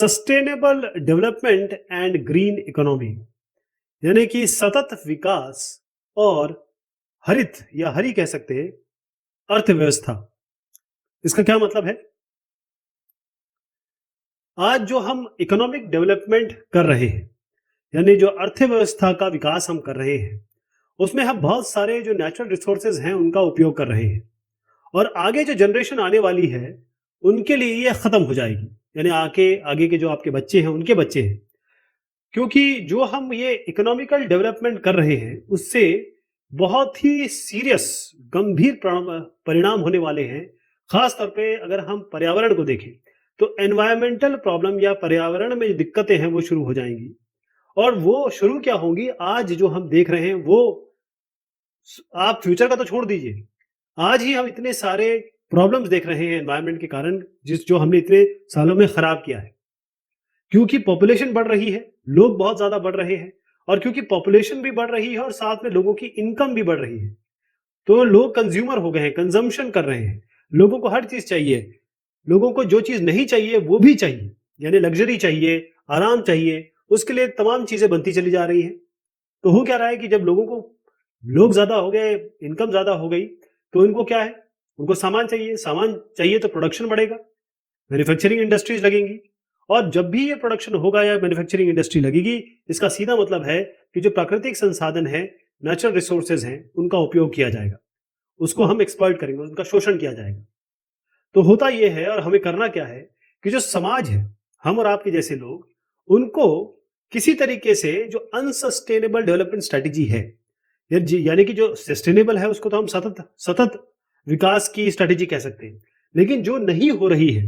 Sustainable development and green economy यानी कि सतत विकास और हरित या हरी कह सकते हैं अर्थव्यवस्था। इसका क्या मतलब है? आज जो हम इकोनॉमिक डेवलपमेंट कर रहे हैं यानी जो अर्थव्यवस्था का विकास हम कर रहे हैं उसमें हम बहुत सारे जो नेचुरल रिसोर्सेज हैं उनका उपयोग कर रहे हैं और आगे जो जनरेशन आने वाली है उनके लिए ये खत्म हो जाएगी। यानी आगे आगे के जो आपके बच्चे हैं उनके बच्चे हैं, क्योंकि जो हम ये इकोनॉमिकल डेवलपमेंट कर रहे हैं उससे बहुत ही सीरियस गंभीर परिणाम होने वाले हैं। खास तौर पे अगर हम पर्यावरण को देखें तो एनवायरमेंटल प्रॉब्लम या पर्यावरण में जो दिक्कतें हैं वो शुरू हो जाएंगी। और वो शुरू क्या होंगी, आज जो हम देख रहे हैं वो आप फ्यूचर का तो छोड़ दीजिए, आज ही हम इतने सारे प्रॉब्लम्स देख रहे हैं एनवायरमेंट के कारण, जिस जो हमने इतने सालों में खराब किया है। क्योंकि पॉपुलेशन बढ़ रही है, लोग बहुत ज्यादा बढ़ रहे हैं, और क्योंकि पॉपुलेशन भी बढ़ रही है और साथ में लोगों की इनकम भी बढ़ रही है, तो लोग कंज्यूमर हो गए हैं, कंजम्पशन कर रहे हैं। लोगों को हर चीज चाहिए, लोगों को जो चीज नहीं चाहिए वो भी चाहिए, यानी लग्जरी चाहिए, आराम चाहिए, उसके लिए तमाम चीजें बनती चली जा रही है। तो हो क्या रहा है कि जब लोग ज्यादा हो गए, इनकम ज्यादा हो गई, तो इनको क्या है, उनको सामान चाहिए, सामान चाहिए तो प्रोडक्शन बढ़ेगा, मैन्युफैक्चरिंग इंडस्ट्रीज लगेंगी। और जब भी ये प्रोडक्शन होगा या मैन्युफैक्चरिंग इंडस्ट्री लगेगी, इसका सीधा मतलब है कि जो प्राकृतिक संसाधन है, नेचुरल रिसोर्सेज हैं, उनका उपयोग किया जाएगा, उसको हम एक्सप्लॉइट करेंगे, उनका शोषण किया जाएगा। तो होता यह है, और हमें करना क्या है कि जो समाज है, हम और आपके जैसे लोग, उनको किसी तरीके से जो अनसस्टेनेबल डेवलपमेंट स्ट्रेटेजी है, यानी कि जो सस्टेनेबल है उसको तो हम सतत सतत विकास की स्ट्रेटेजी कह सकते हैं, लेकिन जो नहीं हो रही है,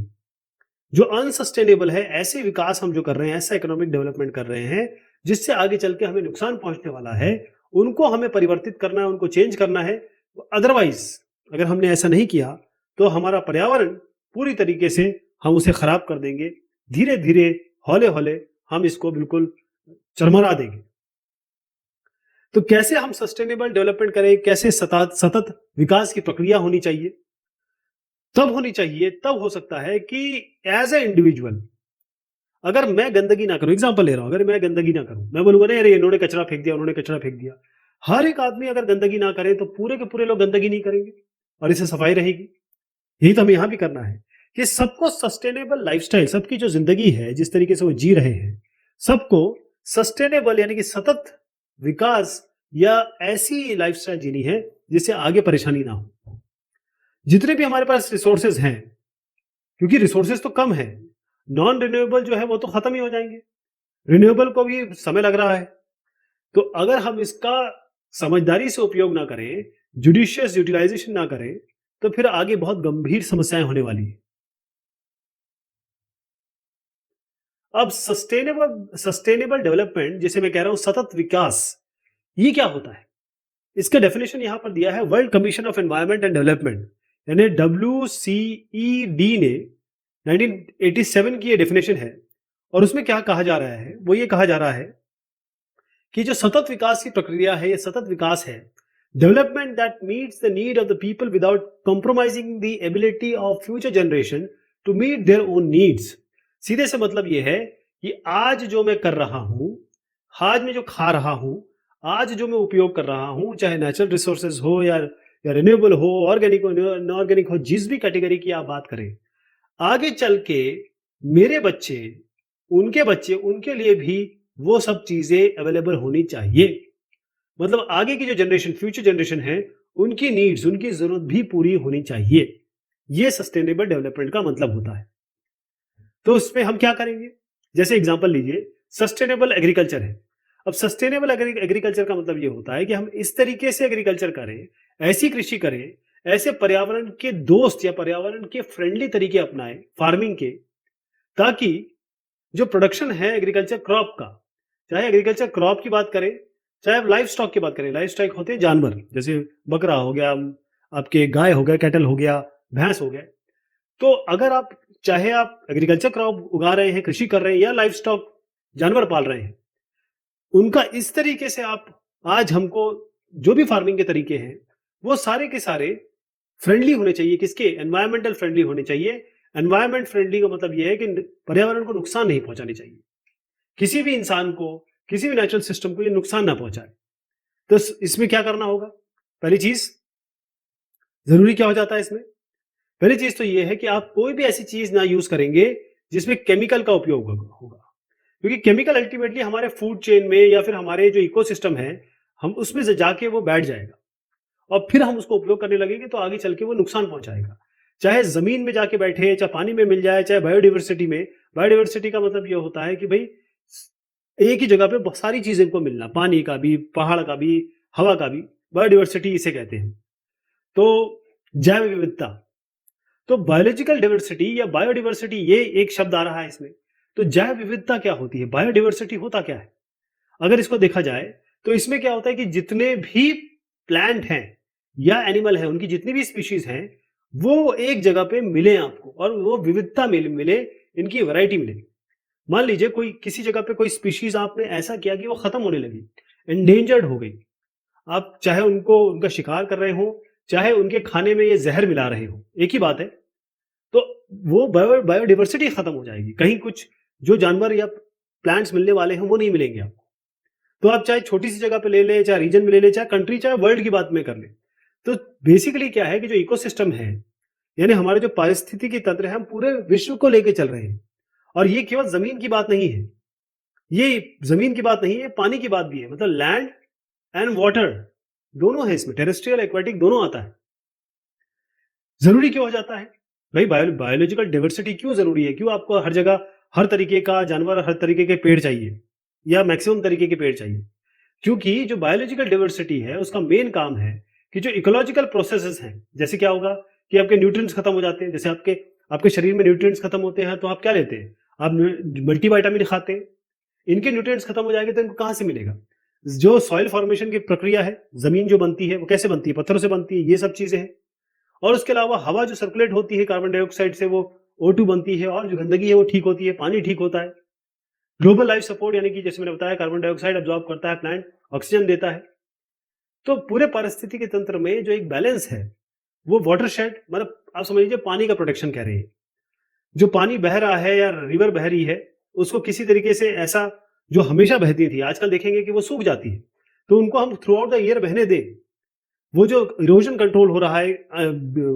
जो अनसस्टेनेबल है, ऐसे विकास हम जो कर रहे हैं, ऐसा इकोनॉमिक डेवलपमेंट कर रहे हैं जिससे आगे चल के हमें नुकसान पहुंचने वाला है, उनको हमें परिवर्तित करना है, उनको चेंज करना है। अदरवाइज अगर हमने ऐसा नहीं किया तो हमारा पर्यावरण पूरी तरीके से हम उसे खराब कर देंगे, धीरे धीरे, हौले हौले हम इसको बिल्कुल चरमरा देंगे। तो कैसे हम सस्टेनेबल डेवलपमेंट करें, कैसे सतत सतत विकास की प्रक्रिया होनी चाहिए, तब होनी चाहिए, तब हो सकता है कि एज ए इंडिविजुअल अगर मैं गंदगी ना करूं, एग्जांपल ले रहा हूं, अगर मैं गंदगी ना करूं, मैं बोलूंगा नहीं अरे इन्होंने कचरा फेंक दिया, उन्होंने कचरा फेंक दिया। हर एक आदमी अगर गंदगी ना करे तो पूरे के पूरे लोग गंदगी नहीं करेंगे और इससे सफाई रहेगी। यही तो हमें यहां भी करना है कि सबको सस्टेनेबल लाइफस्टाइल, सबकी जो जिंदगी है जिस तरीके से वो जी रहे हैं, सबको सस्टेनेबल यानी कि सतत विकास या ऐसी लाइफस्टाइल जीनी है जिससे आगे परेशानी ना हो। जितने भी हमारे पास रिसोर्सेज हैं, क्योंकि रिसोर्सेज तो कम है, नॉन रिन्यूएबल जो है वो तो खत्म ही हो जाएंगे, रिन्यूएबल को भी समय लग रहा है। तो अगर हम इसका समझदारी से उपयोग ना करें, जुडिशियस यूटिलाइजेशन ना करें, तो फिर आगे बहुत गंभीर समस्याएं होने वाली है। अब सस्टेनेबल सस्टेनेबल डेवलपमेंट जिसे मैं कह रहा हूं सतत विकास, ये क्या होता है? इसका डेफिनेशन यहां पर दिया है world commission of environment and development, यानी WCED ने 1987 की ये डेफिनेशन है। और उसमें क्या कहा जा रहा है, वो ये कहा जा रहा है कि जो सतत विकास की प्रक्रिया है, ये सतत विकास है development that meets the need of the people without compromising the ability of future generation to meet their own needs. सीधे से मतलब ये है कि आज जो मैं कर रहा हूं, आज मैं जो खा रहा हूं, आज जो मैं उपयोग कर रहा हूं, चाहे नेचुरल रिसोर्सेज हो या रिन्यूएबल हो, ऑर्गेनिक हो, इनऑर्गेनिक हो, जिस भी कैटेगरी की आप बात करें, आगे चल के मेरे बच्चे, उनके बच्चे, उनके लिए भी वो सब चीजें अवेलेबल होनी चाहिए। मतलब आगे की जो जनरेशन, फ्यूचर जनरेशन है, उनकी नीड्स, उनकी जरूरत भी पूरी होनी चाहिए। ये सस्टेनेबल डेवलपमेंट का मतलब होता है। तो इसमें हम क्या करेंगे, जैसे एग्जांपल लीजिए, सस्टेनेबल एग्रीकल्चर है। अब सस्टेनेबल एग्रीकल्चर का मतलब ये होता है कि हम इस तरीके से एग्रीकल्चर करें, ऐसी कृषि करें, ऐसे पर्यावरण के दोस्त या पर्यावरण के फ्रेंडली तरीके अपनाएं फार्मिंग के, ताकि जो प्रोडक्शन है एग्रीकल्चर क्रॉप का, चाहे एग्रीकल्चर क्रॉप की बात करें, चाहे लाइफ स्टॉक की बात करें, लाइफ स्टॉक होते हैं जानवर, जैसे बकरा हो गया, आपके गाय हो गया, कैटल हो गया, भैंस हो गया। तो अगर आप, चाहे आप एग्रीकल्चर क्रॉप उगा रहे हैं, कृषि कर रहे हैं, या लाइफ स्टॉक जानवर पाल रहे हैं, उनका इस तरीके से आप, आज हमको जो भी फार्मिंग के तरीके हैं वो सारे के सारे फ्रेंडली होने चाहिए, किसके, एनवायरमेंटल फ्रेंडली होने चाहिए, एनवायरमेंट फ्रेंडली का मतलब यह है कि पर्यावरण को नुकसान नहीं पहुंचानी चाहिए, किसी भी इंसान को, किसी भी नेचुरल सिस्टम को ये नुकसान ना पहुंचाए। तो इसमें क्या करना होगा? पहली चीज, जरूरी क्या हो जाता है इसमें? पहली चीज तो ये है कि आप कोई भी ऐसी चीज ना यूज करेंगे जिसमें केमिकल का उपयोग होगा, क्योंकि केमिकल अल्टीमेटली हमारे फूड चेन में या फिर हमारे जो इकोसिस्टम है, हम उसमें से जाके वो बैठ जाएगा और फिर हम उसको उपयोग करने लगेंगे तो आगे चल के वो नुकसान पहुंचाएगा। चाहे जमीन में जाके बैठे, चाहे पानी में मिल जाए, चाहे बायोडिवर्सिटी में। बायोडिवर्सिटी का मतलब ये होता है कि भाई एक ही जगह पे बहुत सारी चीजें को मिलना, पानी का भी, पहाड़ का भी, हवा का भी, बायोडिवर्सिटी इसे कहते हैं। तो जैव विविधता, तो बायोलॉजिकल डाइवर्सिटी या बायोडिवर्सिटी, ये एक शब्द आ रहा है इसमें। तो जैव विविधता क्या होती है, बायोडिवर्सिटी होता क्या है? अगर इसको देखा जाए तो इसमें क्या होता है कि जितने भी प्लांट हैं या एनिमल है, उनकी जितनी भी स्पीशीज हैं, वो एक जगह पे मिले आपको और वो विविधता मिले, इनकी वैरायटी मिले। मान लीजिए कोई किसी जगह पे कोई स्पीशीज आपने ऐसा किया कि वो खत्म होने लगी, एंडेंजर्ड हो गई, आप चाहे उनको उनका शिकार कर रहे हो, चाहे उनके खाने में ये जहर मिला रहे हो, एक ही बात है। तो वो बायोडिवर्सिटी खत्म हो जाएगी, कहीं कुछ जो जानवर या प्लांट्स मिलने वाले हैं वो नहीं मिलेंगे आपको। तो आप चाहे छोटी सी जगह पे ले ले, चाहे रीजन में ले ले, चाहे कंट्री, चाहे वर्ल्ड की बात में कर ले। तो बेसिकली क्या है कि जो इकोसिस्टम है, यानी हमारे जो पारिस्थितिकी तंत्र है, हम पूरे विश्व को लेके चल रहे हैं। और ये केवल जमीन की बात नहीं है, ये जमीन की बात नहीं है, पानी की बात भी है। मतलब लैंड एंड वाटर दोनों है इसमें, टेरेस्ट्रियल एक्वाटिक दोनों आता है। जरूरी क्यों हो जाता है भाई? बायोलॉजिकल डाइवर्सिटी क्यों जरूरी है? क्यों आपको हर जगह हर तरीके का जानवर, हर तरीके के पेड़ चाहिए या मैक्सिमम तरीके के पेड़ चाहिए? क्योंकि जो बायोलॉजिकल डाइवर्सिटी है उसका मेन काम है कि जो इकोलॉजिकल प्रोसेसेस हैं, जैसे क्या होगा कि आपके न्यूट्रिएंट्स खत्म हो जाते हैं। जैसे आपके आपके शरीर में न्यूट्रिएंट्स खत्म होते हैं तो आप क्या लेते हैं? आप मल्टीविटामिन खाते हैं। इनके न्यूट्रिएंट्स खत्म हो जाएंगे तो इनको कहाँ से मिलेगा? जो सॉइल फॉर्मेशन की प्रक्रिया है, जमीन जो बनती है वो कैसे बनती है? पत्थरों से बनती है, ये सब चीजें हैं। और उसके अलावा हवा जो सर्कुलेट होती है कार्बन डाइऑक्साइड से, वो O2 बनती है, और जो गंदगी है वो ठीक होती है, पानी ठीक होता है। ग्लोबल लाइफ सपोर्ट, यानी कि जैसे मैंने बताया कार्बन डाइऑक्साइड अब्जॉर्ब करता है प्लांट, ऑक्सीजन देता है। तो पूरे पारिस्थितिकी तंत्र में जो एक बैलेंस है वो वाटरशेड, मतलब आप समझ लीजिए पानी का प्रोटेक्शन कह रहे हैं। जो पानी बह रहा है या रिवर बह रही है, उसको किसी तरीके से ऐसा, जो हमेशा बहती थी आजकल देखेंगे कि वो सूख जाती है, तो उनको हम थ्रू आउट द ईयर बहने दें। वो जो इरोजन कंट्रोल हो रहा है,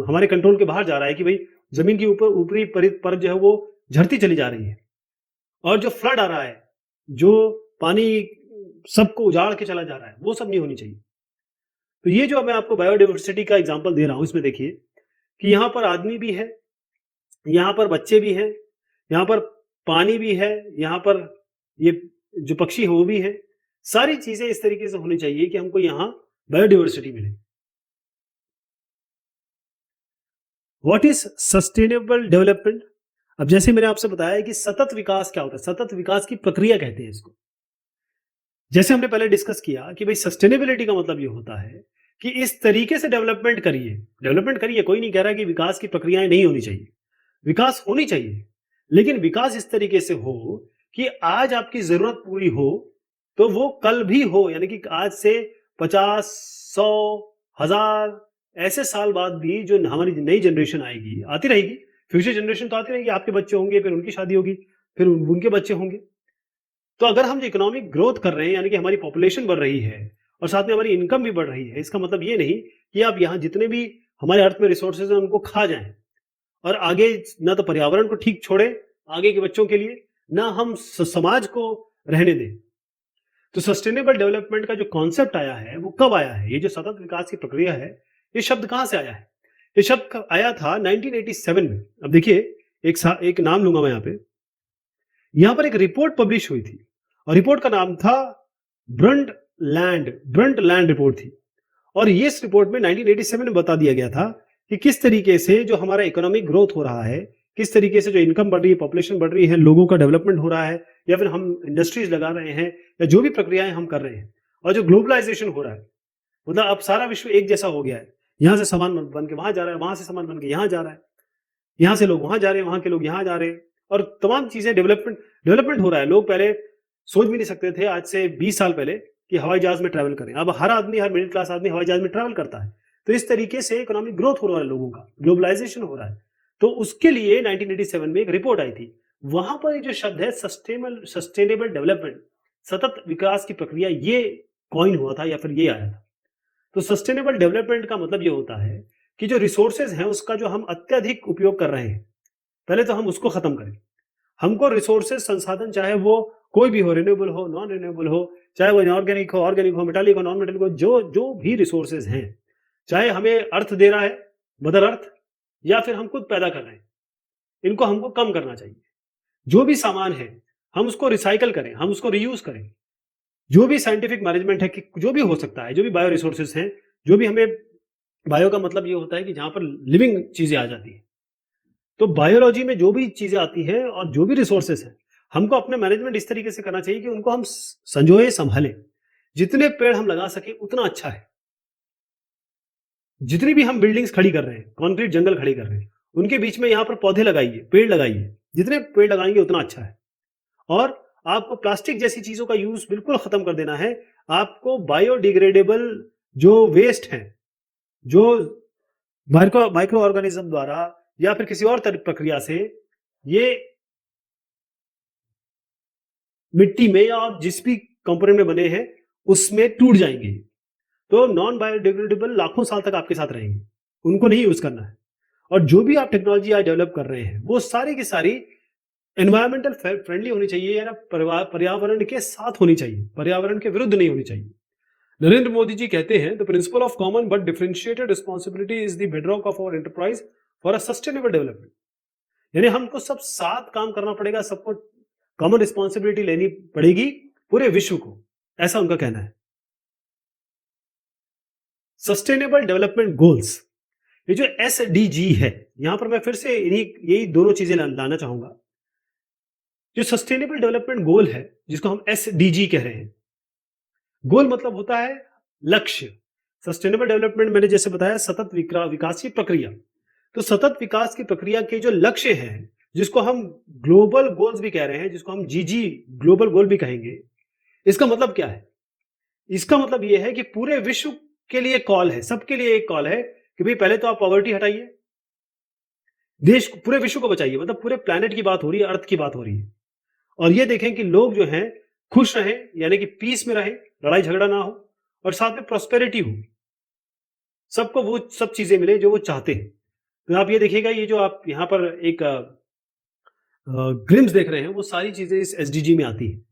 हमारे कंट्रोल के बाहर जा रहा है कि भाई जमीन की ऊपर ऊपरी परत जो है वो झड़ती चली जा रही है, और जो फ्लड आ रहा है, जो पानी सबको उजाड़ के चला जा रहा है, वो सब नहीं होनी चाहिए। तो ये जो मैं आपको बायोडाइवर्सिटी का एग्जांपल दे रहा हूं, इसमें देखिए कि यहाँ पर आदमी भी है, यहाँ पर बच्चे भी हैं, यहाँ पर पानी भी है, यहाँ पर ये जो पक्षी है वो भी है। सारी चीजें इस तरीके से होनी चाहिए कि हमको यहाँ बायोडाइवर्सिटी मिले। What is sustainable development? अब जैसे मैंने आपसे बताया कि सतत विकास क्या होता है, सतत विकास की प्रक्रिया कहते हैं इसको। जैसे हमने पहले डिस्कस किया कि भाई सस्टेनेबिलिटी का मतलब ये होता है कि इस तरीके से डेवलपमेंट करिए, डेवलपमेंट करिए। कोई नहीं कह रहा कि विकास की प्रक्रियाएं नहीं होनी चाहिए, विकास होनी चाहिए, लेकिन विकास इस तरीके से हो कि आज आपकी जरूरत पूरी हो तो वो कल भी हो, यानी कि आज से 50, 100, 1000 ऐसे साल बाद भी जो हमारी नई जनरेशन आएगी, आती रहेगी, फ्यूचर जनरेशन तो आती रहेगी, आपके बच्चे होंगे, फिर उनकी शादी होगी, फिर उनके बच्चे होंगे। तो अगर हम जो इकोनॉमिक ग्रोथ कर रहे हैं, यानी कि हमारी पॉपुलेशन बढ़ रही है और साथ में हमारी इनकम भी बढ़ रही है, इसका मतलब ये नहीं कि आप यहाँ जितने भी हमारे अर्थ में रिसोर्सेज हैं उनको खा जाएं और आगे ना तो पर्यावरण को ठीक छोड़े आगे के बच्चों के लिए, ना हम समाज को रहने दें। तो सस्टेनेबल डेवलपमेंट का जो कॉन्सेप्ट आया है वो कब आया है? ये जो सतत विकास की प्रक्रिया है, ये शब्द कहां से आया है? ये शब्द आया था 1987 में। अब देखिए एक नाम लूंगा मैं यहां पर एक रिपोर्ट पब्लिश हुई थी और रिपोर्ट का नाम था ब्रंट लैंड रिपोर्ट थी। और ये इस रिपोर्ट में 1987 में बता दिया गया था कि किस तरीके से जो हमारा इकोनॉमिक ग्रोथ हो रहा है, किस तरीके से जो इनकम बढ़ रही है, पॉपुलेशन बढ़ रही है, लोगों का डेवलपमेंट हो रहा है, या फिर हम इंडस्ट्रीज लगा रहे हैं, या जो भी प्रक्रियाएं हम कर रहे हैं, और जो ग्लोबलाइजेशन हो रहा है, मतलब अब सारा विश्व एक जैसा हो गया है। यहां से सामान बन के वहां जा रहा है, वहां से सामान बन के यहां जा रहा है, यहां से लोग वहां जा रहे हैं, वहां के लोग यहां जा रहे हैं, और तमाम चीजें डेवलपमेंट हो रहा है। लोग पहले सोच भी नहीं सकते थे आज से 20 साल पहले कि हवाई जहाज में ट्रैवल करें। अब हर आदमी, हर मिडिल क्लास आदमी हवाई जहाज में ट्रैवल करता है। तो इस तरीके से इकोनॉमिक ग्रोथ हो रहा है लोगों का, ग्लोबलाइजेशन हो रहा है। तो उसके लिए 1987 में एक रिपोर्ट आई थी। वहां पर ये जो शब्द है सस्टेनेबल डेवलपमेंट, सतत विकास की प्रक्रिया, ये कॉइन हुआ था या फिर ये आया था। तो सस्टेनेबल डेवलपमेंट का मतलब ये होता है कि जो रिसोर्सेज हैं उसका जो हम अत्यधिक उपयोग कर रहे हैं, पहले तो हम उसको खत्म करें। हमको रिसोर्सेज, संसाधन, चाहे वो कोई भी हो, रिन्यूएबल हो, नॉन रिन्यूएबल हो, चाहे वो ऑर्गेनिक हो, मेटालिक हो, नॉन मेटालिक हो, जो जो भी रिसोर्सेज हैं, चाहे हमें अर्थ दे रहा है, मदर अर्थ, या फिर हम खुद पैदा कर रहे हैं, इनको हमको कम करना चाहिए। जो भी सामान है, हम उसको रिसाइकल करें, हम उसको रीयूज करें। जो भी साइंटिफिक मैनेजमेंट है कि जो भी हो सकता है, जो भी बायो रिसोर्सेज हैं, जो भी हमें, बायो का मतलब ये होता है कि जहां पर लिविंग चीजें आ जाती है। तो बायोलॉजी में जो भी चीजें आती हैं और जो भी रिसोर्सेस हैं, हमको अपने मैनेजमेंट इस तरीके से करना चाहिए कि उनको हम संजोए, संभालें। जितने पेड़ हम लगा सके उतना अच्छा है। जितनी भी हम बिल्डिंग्स खड़ी कर रहे हैं, कंक्रीट जंगल खड़ी कर रहे हैं, उनके बीच में यहाँ पर पौधे लगाइए, पेड़ लगाइए। जितने पेड़ लगाएंगे उतना अच्छा है। और आपको प्लास्टिक जैसी चीजों का यूज बिल्कुल खत्म कर देना है। आपको बायोडिग्रेडेबल जो वेस्ट है, जो माइक्रो माइक्रो ऑर्गेनिज्म द्वारा या फिर किसी और प्रक्रिया से ये मिट्टी में या आप जिस भी कंपोनेंट में बने हैं उसमें टूट जाएंगे। तो नॉन बायोडिग्रेडेबल लाखों साल तक आपके साथ रहेंगे, उनको नहीं यूज करना है। और जो भी आप टेक्नोलॉजी आज डेवलप कर रहे हैं वो सारी की सारी एनवायरमेंटल फ्रेंडली होनी चाहिए, या ना पर्यावरण के साथ होनी चाहिए, पर्यावरण के विरुद्ध नहीं होनी चाहिए। नरेंद्र मोदी जी कहते हैं, the principle of common but differentiated responsibility is the bedrock of our enterprise for a sustainable development. यानी हमको सब साथ काम करना पड़ेगा, सबको कॉमन रिस्पॉन्सिबिलिटी लेनी पड़ेगी पूरे विश्व को, ऐसा उनका कहना है। सस्टेनेबल डेवलपमेंट गोल्स, ये जो एसडीजी है, यहां पर मैं फिर से यही दोनों चीजें लाना चाहूंगा। जो सस्टेनेबल डेवलपमेंट गोल है, जिसको हम एसडीजी कह रहे हैं, गोल मतलब होता है लक्ष्य। सस्टेनेबल डेवलपमेंट मैंने जैसे बताया सतत विकास की प्रक्रिया। तो सतत विकास की प्रक्रिया के जो लक्ष्य हैं, जिसको हम ग्लोबल गोल्स भी कह रहे हैं, जिसको हम जीजी ग्लोबल गोल भी कहेंगे, इसका मतलब क्या है? इसका मतलब यह है कि पूरे विश्व के लिए कॉल है, सबके लिए एक कॉल है कि भाई पहले तो आप पॉवर्टी हटाइए, देश पूरे विश्व को बचाइए। मतलब पूरे प्लेनेट की बात हो रही है, अर्थ की बात हो रही है। और ये देखें कि लोग जो हैं खुश रहें, यानी कि पीस में रहें, लड़ाई झगड़ा ना हो, और साथ में प्रॉस्पेरिटी हो, सबको वो सब चीजें मिले जो वो चाहते हैं। तो आप ये देखिएगा, ये जो आप यहाँ पर एक ग्रिम्स देख रहे हैं, वो सारी चीजें इस एसडीजी में आती है।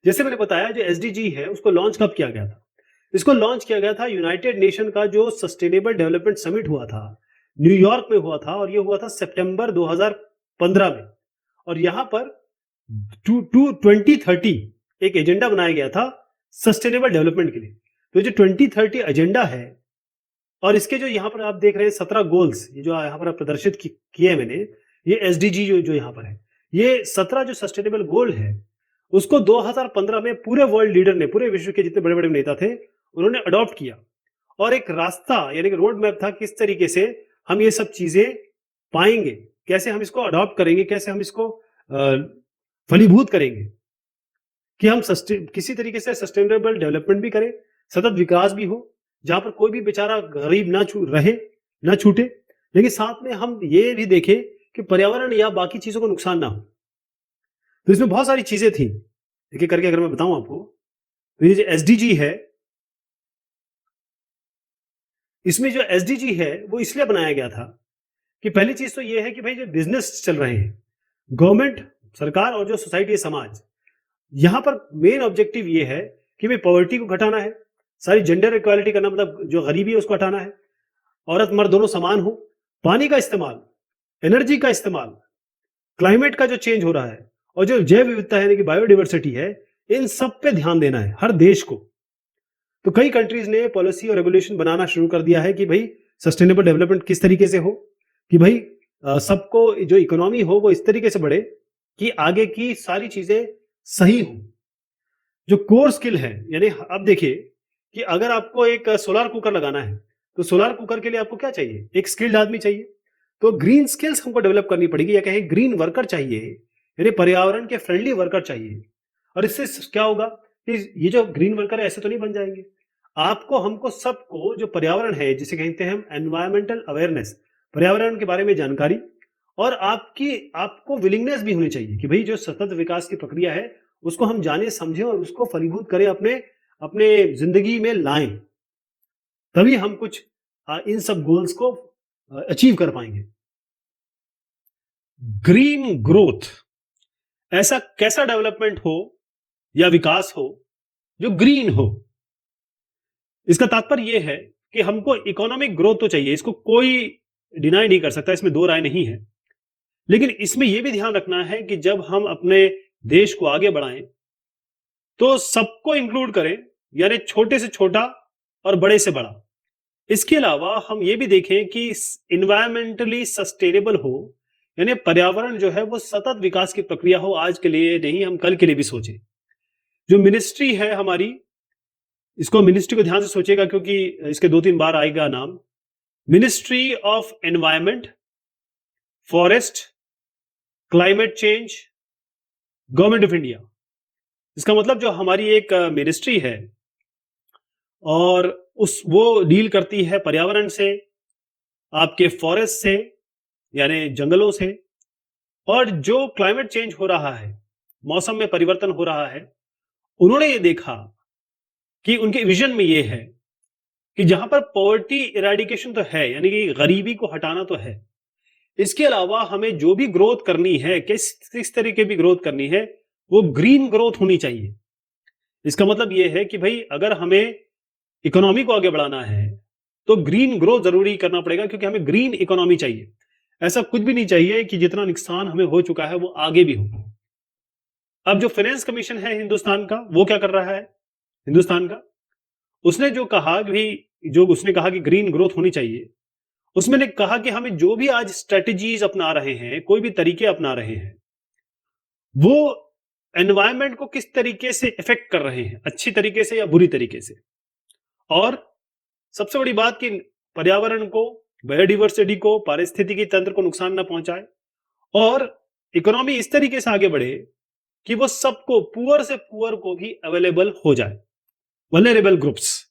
जैसे मैंने बताया, जो एसडीजी है उसको लॉन्च कब किया गया था? इसको लॉन्च किया गया था यूनाइटेड नेशन का जो सस्टेनेबल डेवलपमेंट समिट हुआ था, न्यूयॉर्क में हुआ था, और ये हुआ था सितंबर 2015 में। और यहां पर 2030 एक एजेंडा बनाया गया था सस्टेनेबल डेवलपमेंट के लिए। तो जो 2030 एजेंडा है, और इसके जो यहाँ पर आप देख रहे हैं 17 गोल्स, ये जो यहाँ पर प्रदर्शित किए हैं मैंने, ये एसडीजी जो यहाँ पर है, ये 17 जो सस्टेनेबल गोल है, उसको 2015 में पूरे वर्ल्ड लीडर ने, पूरे विश्व के जितने बड़े बड़े नेता थे, उन्होंने अडॉप्ट किया। और एक रास्ता, यानी कि रोड मैप था, किस तरीके से हम ये सब चीजें पाएंगे, कैसे हम इसको अडॉप्ट करेंगे, कैसे हम इसको फलीभूत करेंगे कि हम किसी तरीके से सस्टेनेबल डेवलपमेंट भी करें, सतत विकास भी हो, जहां पर कोई भी बेचारा गरीब ना रहे, ना छूटे, लेकिन साथ में हम ये भी देखें कि पर्यावरण या बाकी चीजों को नुकसान ना हो। तो इसमें बहुत सारी चीजें थी, एक एक करके अगर मैं बताऊं आपको, तो ये जो एसडीजी है, इसमें जो एसडीजी है वो इसलिए बनाया गया था कि पहली चीज तो ये है कि भाई जो बिजनेस चल रहे हैं, गवर्नमेंट, सरकार और जो सोसाइटी, समाज, यहां पर मेन ऑब्जेक्टिव ये है कि भाई पॉवर्टी को घटाना है, सारी जेंडर इक्वालिटी करना, मतलब जो गरीबी है उसको हटाना है, औरत मर्द दोनों समान हो, पानी का इस्तेमाल, एनर्जी का इस्तेमाल, क्लाइमेट का जो चेंज हो रहा है, और जो जैव विविधता है यानी कि बायोडिवर्सिटी है, इन सब पे ध्यान देना है हर देश को। तो कई कंट्रीज ने पॉलिसी और रेगुलेशन बनाना शुरू कर दिया है कि भाई सस्टेनेबल डेवलपमेंट किस तरीके से हो, कि भाई सबको जो इकोनॉमी हो वो इस तरीके से बढ़े कि आगे की सारी चीजें सही हो। जो कोर स्किल है, यानी अब देखिए कि अगर आपको एक सोलर कुकर लगाना है, तो सोलर कुकर के लिए आपको क्या चाहिए? एक स्किल्ड आदमी चाहिए। तो ग्रीन स्किल्स हमको डेवलप करनी पड़ेगी, या कहें ग्रीन वर्कर चाहिए, यानी पर्यावरण के फ्रेंडली वर्कर चाहिए। और इससे क्या होगा कि ये जो ग्रीन वर्कर है ऐसे तो नहीं बन जाएंगे। आपको, हमको, सबको जो पर्यावरण है, जिसे कहते हैं हम एनवायरमेंटल अवेयरनेस, पर्यावरण के बारे में जानकारी, और आपको विलिंगनेस भी होनी चाहिए कि भाई जो सतत विकास की प्रक्रिया है उसको हम जाने समझें और उसको फलीभूत करें, अपने अपने जिंदगी में लाएं। तभी हम कुछ इन सब गोल्स को अचीव कर पाएंगे। ग्रीन ग्रोथ, ऐसा कैसा डेवलपमेंट हो या विकास हो जो ग्रीन हो? इसका तात्पर्य यह है कि हमको इकोनॉमिक ग्रोथ तो चाहिए, इसको कोई डिनाई नहीं कर सकता, इसमें दो राय नहीं है। लेकिन इसमें यह भी ध्यान रखना है कि जब हम अपने देश को आगे बढ़ाएं तो सबको इंक्लूड करें, यानी छोटे से छोटा और बड़े से बड़ा। इसके अलावा हम ये भी देखें कि इन्वायरमेंटली सस्टेनेबल हो, यानी पर्यावरण जो है वो सतत विकास की प्रक्रिया हो, आज के लिए नहीं, हम कल के लिए भी सोचें। जो मिनिस्ट्री है हमारी, इसको मिनिस्ट्री को ध्यान से सोचेगा क्योंकि इसके 2-3 बार आएगा नाम, ministry of environment, forest, climate change, government of India. इसका मतलब जो हमारी एक मिनिस्ट्री है और वो डील करती है पर्यावरण से, आपके फॉरेस्ट से यानी जंगलों से, और जो क्लाइमेट चेंज हो रहा है, मौसम में परिवर्तन हो रहा है, उन्होंने ये देखा कि उनके विजन में ये है कि जहां पर पॉवर्टी इरेडिकेशन तो है, यानी कि गरीबी को हटाना तो है, इसके अलावा हमें जो भी ग्रोथ करनी है, किस तरीके की ग्रोथ करनी है, वो ग्रीन ग्रोथ होनी चाहिए। इसका मतलब ये है कि भाई अगर हमें इकोनॉमी को आगे बढ़ाना है तो ग्रीन ग्रोथ जरूरी करना पड़ेगा, क्योंकि हमें ग्रीन इकोनॉमी चाहिए। ऐसा कुछ भी नहीं चाहिए कि जितना नुकसान हमें हो चुका है वो आगे भी हो। अब जो फाइनेंस कमीशन है हिंदुस्तान का, वो क्या कर रहा है हिंदुस्तान का? उसने जो कहा कि ग्रीन ग्रोथ होनी चाहिए, उसमें ने कहा कि हमें जो भी आज स्ट्रेटेजीज अपना रहे हैं, कोई भी तरीके अपना रहे हैं, वो एनवायरमेंट को किस तरीके से इफेक्ट कर रहे हैं, अच्छी तरीके से या बुरी तरीके से। और सबसे बड़ी बात कि पर्यावरण को, बायोडाइवर्सिटी को, पारिस्थितिकी तंत्र को नुकसान ना पहुंचाए, और इकोनॉमी इस तरीके से आगे बढ़े कि वो सबको, पुअर से पुअर को भी अवेलेबल हो जाए। वल्नरेबल ग्रुप्स,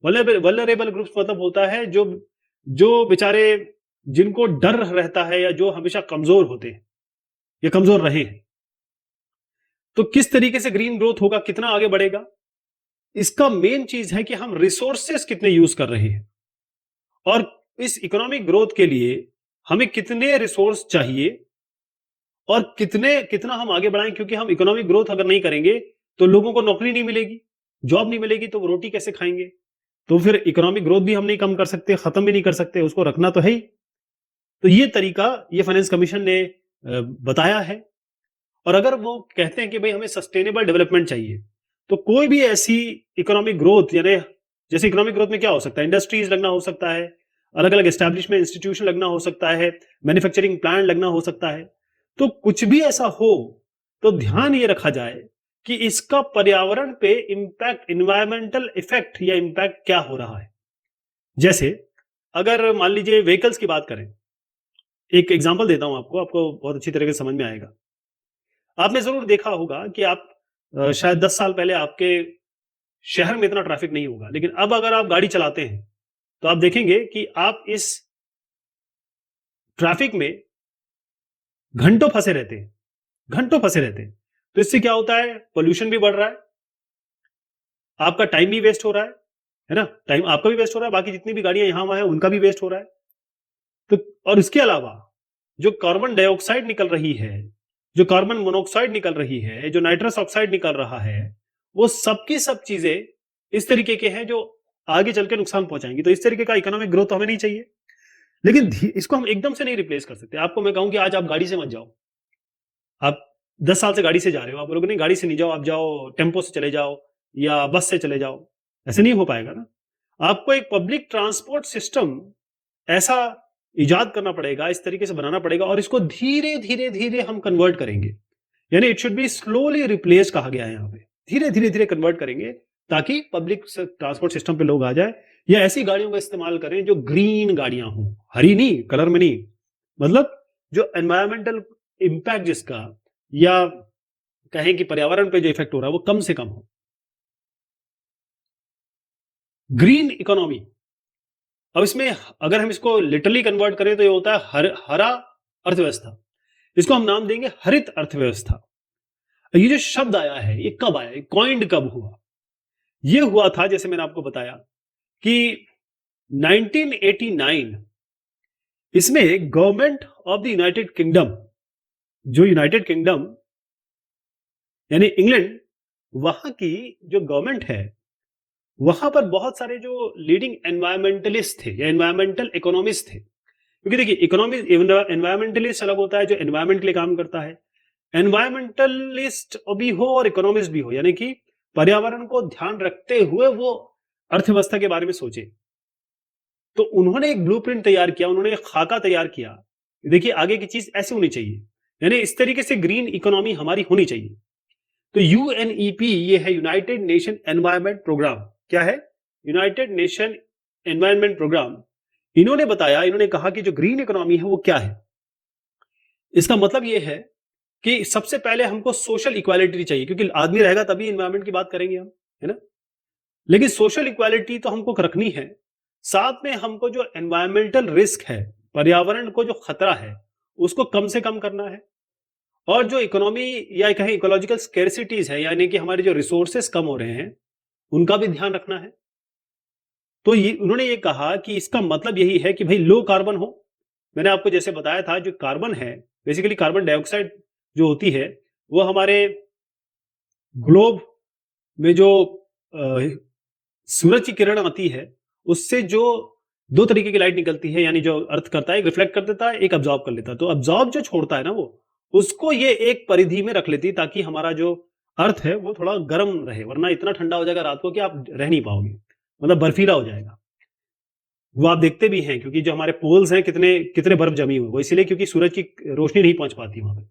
वल्नरेबल ग्रुप्स मतलब होता है जो जो बेचारे, जिनको डर रहता है या जो हमेशा कमजोर होते हैं या कमजोर रहे हैं। तो किस तरीके से ग्रीन ग्रोथ होगा, कितना आगे बढ़ेगा, इसका मेन चीज है कि हम रिसोर्सेस कितने यूज कर रहे हैं, और इस इकोनॉमिक ग्रोथ के लिए हमें कितने रिसोर्स चाहिए और कितना हम आगे बढ़ाएं। क्योंकि हम इकोनॉमिक ग्रोथ अगर नहीं करेंगे तो लोगों को नौकरी नहीं मिलेगी, जॉब नहीं मिलेगी, तो वो रोटी कैसे खाएंगे? तो फिर इकोनॉमिक ग्रोथ भी हम नहीं कम कर सकते, खत्म भी नहीं कर सकते, उसको रखना तो है ही। तो ये तरीका ये फाइनेंस कमीशन ने बताया है। और अगर वो कहते हैं कि भाई हमें सस्टेनेबल डेवलपमेंट चाहिए, तो कोई भी ऐसी इकोनॉमिक ग्रोथ, यानी जैसे इकोनॉमिक ग्रोथ में क्या हो सकता है, इंडस्ट्रीज लगना हो सकता है, अलग अलग एस्टैब्लिशमेंट इंस्टीट्यूशन लगना हो सकता है, मैन्युफैक्चरिंग प्लांट लगना हो सकता है। तो कुछ भी ऐसा हो तो ध्यान ये रखा जाए कि इसका पर्यावरण पे इंपैक्ट, इन्वायरमेंटल इफेक्ट या इंपैक्ट क्या हो रहा है। जैसे अगर मान लीजिए व्हीकल्स की बात करें, एक एग्जांपल देता हूं आपको बहुत अच्छी तरह से समझ में आएगा। आपने जरूर देखा होगा कि आप शायद 10 साल पहले आपके शहर में इतना ट्रैफिक नहीं होगा, लेकिन अब अगर आप गाड़ी चलाते हैं तो आप देखेंगे कि आप इस ट्रैफिक में घंटों फंसे रहते हैं, घंटों फंसे रहते हैं। तो इससे क्या होता है, पोल्यूशन भी बढ़ रहा है, आपका टाइम भी वेस्ट हो रहा है ना, टाइम आपका भी वेस्ट हो रहा है, बाकी जितनी भी गाड़ियां यहां वहां हैं उनका भी वेस्ट हो रहा है। तो और इसके अलावा जो कार्बन डाइऑक्साइड निकल रही है, जो कार्बन मोनोऑक्साइड निकल रही है, जो नाइट्रस ऑक्साइड निकल रहा है, वो सबकी सब चीजें इस तरीके के हैं जो आगे चल के नुकसान पहुंचाएंगी। तो इस तरीके का इकोनॉमिक ग्रोथ तो हमें नहीं चाहिए। लेकिन इसको हम एकदम से नहीं रिप्लेस कर सकते। आपको मैं कहूं कि आज आप गाड़ी से मत जाओ, आप 10 साल से गाड़ी से जा रहे हो, आप बोलोगे नहीं गाड़ी से नहीं जाओ, आप जाओ टेम्पो से चले जाओ या बस से चले जाओ, ऐसे नहीं हो पाएगा ना। आपको एक पब्लिक ट्रांसपोर्ट सिस्टम ऐसा इजाद करना पड़ेगा, इस तरीके से बनाना पड़ेगा, और इसको धीरे धीरे धीरे हम कन्वर्ट करेंगे। यानी it should be slowly replace कहा गया है यहाँ पे, धीरे धीरे धीरे कन्वर्ट करेंगे ताकि पब्लिक ट्रांसपोर्ट सिस्टम पे लोग आ जाए, या ऐसी गाड़ियों का इस्तेमाल करें जो ग्रीन गाड़ियां हों, हरी नहीं, कलर में नहीं, मतलब जो एनवायरमेंटल इंपैक्ट जिसका, या कहें कि पर्यावरण पे जो इफेक्ट हो रहा है वो कम से कम हो। ग्रीन इकोनॉमी, अब इसमें अगर हम इसको लिटरली कन्वर्ट करें तो ये होता है हरा अर्थव्यवस्था, इसको हम नाम देंगे हरित अर्थव्यवस्था। ये जो शब्द आया है, ये कब आया, कॉइंड कब हुआ? ये हुआ था, जैसे मैंने आपको बताया कि 1989, इसमें government of the United kingdom, जो यूनाइटेड किंगडम यानी इंग्लैंड, वहां की जो गवर्नमेंट है, वहां पर बहुत सारे जो लीडिंग एनवायरमेंटलिस्ट थे या एनवायरमेंटल इकोनॉमिस्ट थे। क्योंकि देखिए, इकोनॉमिक एनवायरमेंटलिस्ट अलग होता है जो एनवायरमेंट के लिए काम करता है, एनवायरमेंटलिस्ट भी हो और इकोनॉमिस्ट भी हो, यानी कि पर्यावरण को ध्यान रखते हुए वो अर्थव्यवस्था के बारे में सोचे। तो उन्होंने एक ब्लूप्रिंट तैयार किया, उन्होंने एक खाका तैयार किया। देखिए, आगे की चीज ऐसी होनी चाहिए, यानी इस तरीके से ग्रीन इकोनॉमी हमारी होनी चाहिए। तो यूएनईपी, ये है यूनाइटेड नेशन एनवायरमेंट प्रोग्राम। क्या है? United Nation environment programme. इन्होंने बताया, इन्होंने कहा कि जो ग्रीन इकोनॉमी है वो क्या है। इसका मतलब ये है कि सबसे पहले हमको सोशल इक्वालिटी चाहिए, क्योंकि आदमी रहेगा तभी एनवायरमेंट की बात करेंगे हम, है ना। लेकिन सोशल इक्वालिटी तो हमको रखनी है, साथ में हमको जो एनवायरमेंटल रिस्क है, पर्यावरण को जो खतरा है, उसको कम से कम करना है। और जो इकोनॉमी या कहें इकोलॉजिकल स्केर्सिटीज है, यानी कि हमारे जो रिसोर्सेस कम हो रहे हैं, उनका भी ध्यान रखना है। तो ये उन्होंने ये कहा कि इसका मतलब यही है कि भाई लो कार्बन हो। मैंने आपको जैसे बताया था, जो कार्बन है, बेसिकली कार्बन डाइऑक्साइड जो होती है, वो हमारे ग्लोब में जो सूरज की किरण आती है, उससे जो दो तरीके की लाइट निकलती है, यानी जो अर्थ करता है, एक रिफ्लेक्ट कर देता है, एक अब्जॉर्ब कर लेता है। तो अब्जॉर्ब जो छोड़ता है ना, वो उसको ये एक परिधि में रख लेती, ताकि हमारा जो अर्थ है वो थोड़ा गर्म रहे, वरना इतना ठंडा हो जाएगा रात को कि आप रह नहीं पाओगे, मतलब बर्फीला हो जाएगा। वो आप देखते भी हैं, क्योंकि जो हमारे पोल्स हैं, कितने कितने बर्फ जमी हुई, वो इसलिए क्योंकि सूरज की रोशनी नहीं पहुंच पाती वहां पे।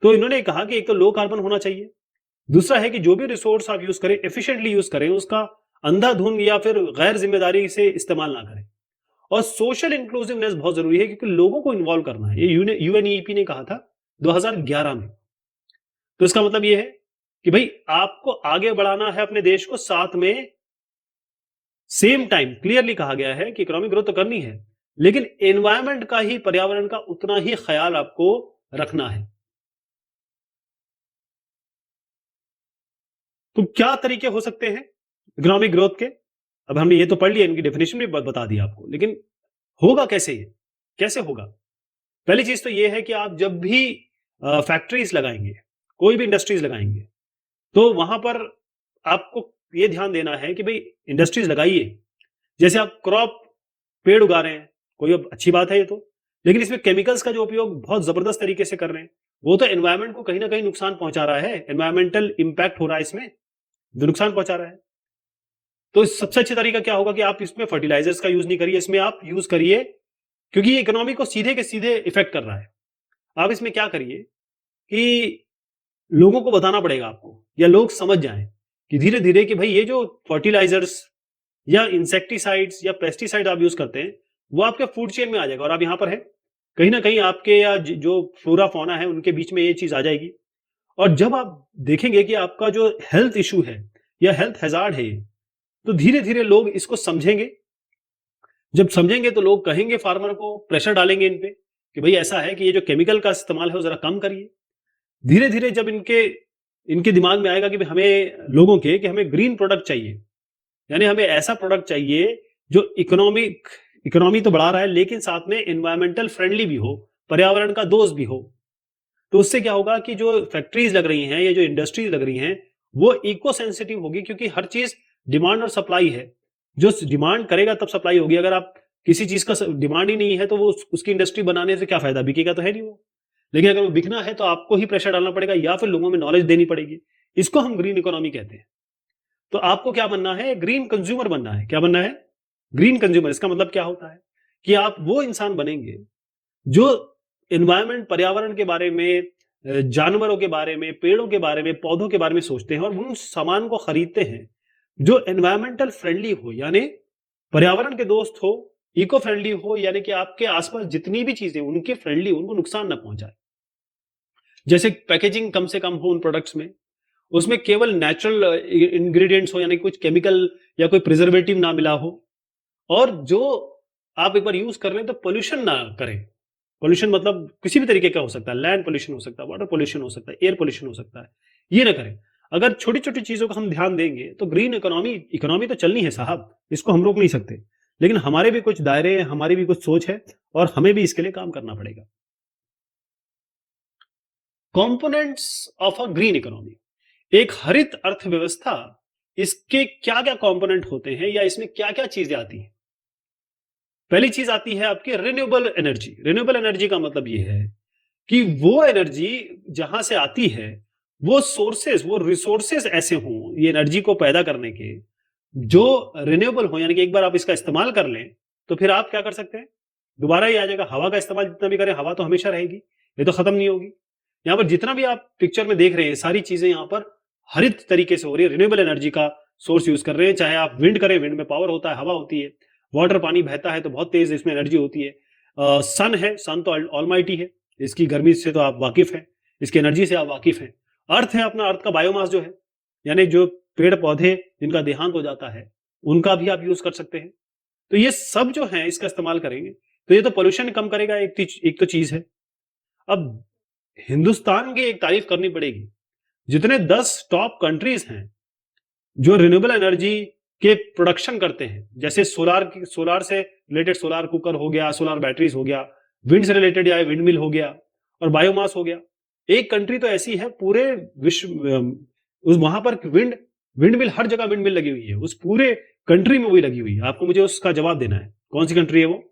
तो इन्होंने कहा कि एक तो लो कार्बन होना चाहिए, दूसरा है कि जो भी रिसोर्स आप यूज करें, एफिशिएंटली यूज करें, उसका अंधाधुंध या फिर गैर जिम्मेदारी से इस्तेमाल ना करें। और सोशल इंक्लूसिवनेस बहुत जरूरी है, क्योंकि लोगों को इन्वॉल्व करना है। ये यूएनईपी ने कहा था 2011 में। तो इसका मतलब ये है कि भाई आपको आगे बढ़ाना है अपने देश को, साथ में सेम टाइम क्लियरली कहा गया है कि इकोनॉमिक ग्रोथ तो करनी है, लेकिन एनवायरमेंट का ही, पर्यावरण का उतना ही ख्याल आपको रखना है। तो क्या तरीके हो सकते हैं इकोनॉमिक ग्रोथ के? अब हमने ये तो पढ़ लिया, इनकी डेफिनेशन भी बता दी आपको, लेकिन होगा कैसे? ये कैसे होगा? पहली चीज तो ये है कि आप जब भी फैक्ट्रीज लगाएंगे, कोई भी इंडस्ट्रीज लगाएंगे, तो वहां पर आपको ये ध्यान देना है कि भाई इंडस्ट्रीज लगाइए, जैसे आप क्रॉप, पेड़ उगा रहे हैं, कोई अब अच्छी बात है ये तो, लेकिन इसमें केमिकल्स का जो उपयोग बहुत जबरदस्त तरीके से कर रहे हैं, वो तो एनवायरमेंट को कहीं ना कहीं नुकसान पहुंचा रहा है, एनवायरमेंटल इंपैक्ट हो रहा है इसमें, जो नुकसान पहुंचा रहा है। तो सबसे अच्छा तरीका क्या होगा कि आप इसमें फर्टिलाइजर्स का यूज नहीं करिए, इसमें आप यूज करिए, क्योंकि ये इकोनॉमी को सीधे के सीधे इफेक्ट कर रहा है। आप इसमें क्या करिए कि लोगों को बताना पड़ेगा आपको, या लोग समझ जाएं कि धीरे धीरे कि भाई ये जो फर्टिलाइजर्स या इंसेक्टिसाइड्स या पेस्टिसाइड आप यूज करते हैं, वो आपके फूड चेन में आ जाएगा, और आप यहां पर है, कहीं ना कहीं आपके या जो फ्लोरा फौना है उनके बीच में ये चीज आ जाएगी। और जब आप देखेंगे कि आपका जो हेल्थ इशू है या हेल्थ हैजार्ड है, तो धीरे धीरे लोग इसको समझेंगे। जब समझेंगे तो लोग कहेंगे, फार्मर को प्रेशर डालेंगे इन पे कि भाई ऐसा है कि ये जो केमिकल का इस्तेमाल है वो जरा कम करिए। धीरे धीरे जब इनके इनके दिमाग में आएगा कि भाई हमें लोगों के कि हमें ग्रीन प्रोडक्ट चाहिए, यानी हमें ऐसा प्रोडक्ट चाहिए जो इकोनॉमी तो बढ़ा रहा है, लेकिन साथ में एनवायरमेंटल फ्रेंडली भी हो, पर्यावरण का दोस्त भी हो। तो उससे क्या होगा कि जो फैक्ट्रीज लग रही हैं या जो इंडस्ट्रीज लग रही हैं, वो इको सेंसिटिव होगी, क्योंकि हर चीज डिमांड और सप्लाई है। जो डिमांड करेगा तब सप्लाई होगी। अगर आप किसी चीज का डिमांड ही नहीं है, तो वो उसकी इंडस्ट्री बनाने से क्या फायदा, बिकेगा तो है नहीं वो। लेकिन अगर वो बिकना है तो आपको ही प्रेशर डालना पड़ेगा, या फिर लोगों में नॉलेज देनी पड़ेगी। इसको हम ग्रीन इकोनॉमी कहते हैं। तो आपको क्या बनना है? ग्रीन कंज्यूमर बनना है। क्या बनना है? Green consumer. इसका मतलब क्या होता है कि आप वो इंसान बनेंगे जो एनवायरमेंट, पर्यावरण के बारे में, जानवरों के बारे में, पेड़ों के बारे में, पौधों के बारे में सोचते हैं, और उन सामान को खरीदते हैं जो एनवायरमेंटल फ्रेंडली हो, यानी पर्यावरण के दोस्त हो, इको फ्रेंडली हो, यानी कि आपके आसपास जितनी भी चीजें उनके फ्रेंडली, उनको नुकसान ना पहुंचाए। जैसे पैकेजिंग कम से कम हो उन प्रोडक्ट्स में, उसमें केवल नेचुरल इंग्रेडिएंट्स हो, यानी कुछ केमिकल या कोई प्रिजर्वेटिव ना मिला हो, और जो आप एक बार यूज कर रहे हैं तो पोल्यूशन ना करें, पोल्यूशन मतलब किसी भी तरीके का हो सकता है, लैंड पोल्यूशन हो सकता है, वाटर पोल्यूशन हो सकता है, एयर पोल्यूशन हो सकता है, ये ना करें। अगर छोटी छोटी चीजों का हम ध्यान देंगे तो ग्रीन इकोनॉमी इकोनॉमी तो चलनी है साहब, इसको हम रोक नहीं सकते, लेकिन हमारे भी कुछ दायरे, हमारी भी कुछ सोच है और हमें भी इसके लिए काम करना पड़ेगा। Components of a green economy, एक हरित अर्थव्यवस्था, इसके क्या क्या कंपोनेंट होते हैं या इसमें क्या क्या चीजें आती हैं। पहली चीज आती है आपकी रिन्यूएबल एनर्जी। रिन्यूएबल एनर्जी का मतलब यह है कि वो एनर्जी जहां से आती है, वो सोर्सेस, वो रिसोर्सेस ऐसे हों ये एनर्जी को पैदा करने के, जो रिन्यूएबल हो, यानी कि एक बार आप इसका इस्तेमाल कर लें तो फिर आप क्या कर सकते हैं, दोबारा ही आ जाएगा। हवा का इस्तेमाल जितना भी करें, हवा तो हमेशा रहेगी, ये तो खत्म नहीं होगी। यहाँ पर जितना भी आप पिक्चर में देख रहे हैं, सारी चीजें यहाँ पर हरित तरीके से हो रही है, रिन्यूएबल एनर्जी का सोर्स यूज कर रहे हैं। चाहे आप विंड करें, विंड में पावर होता है, हवा होती है, वाटर पानी बहता है तो बहुत तेज इसमें एनर्जी होती है। सन है, सन तो ऑलमाइटी है, इसकी गर्मी से तो आप वाकिफ हैं, इसकी एनर्जी से आप वाकिफ हैं। अर्थ है अपना, अर्थ का बायोमास जो है, यानी जो पेड़ पौधे जिनका देहांत हो जाता है, उनका भी आप यूज कर सकते हैं। तो ये सब जो है इसका इस्तेमाल करेंगे तो ये तो पोल्यूशन कम करेगा, एक तो चीज है। अब हिंदुस्तान की एक तारीफ करनी पड़ेगी, जितने 10 टॉप कंट्रीज हैं जो रिन्यूएबल एनर्जी के प्रोडक्शन करते हैं, जैसे सोलार से रिलेटेड सोलार कुकर हो गया, सोलार बैटरीज हो गया, विंड से रिलेटेड या विंड मिल हो गया और बायोमास हो गया। एक कंट्री तो ऐसी है पूरे विश्व, उस वहां पर विंड विंड मिल, हर जगह विंड मिल लगी हुई है, उस पूरे कंट्री में वही लगी हुई है। आपको मुझे उसका जवाब देना है, कौन सी कंट्री है वो?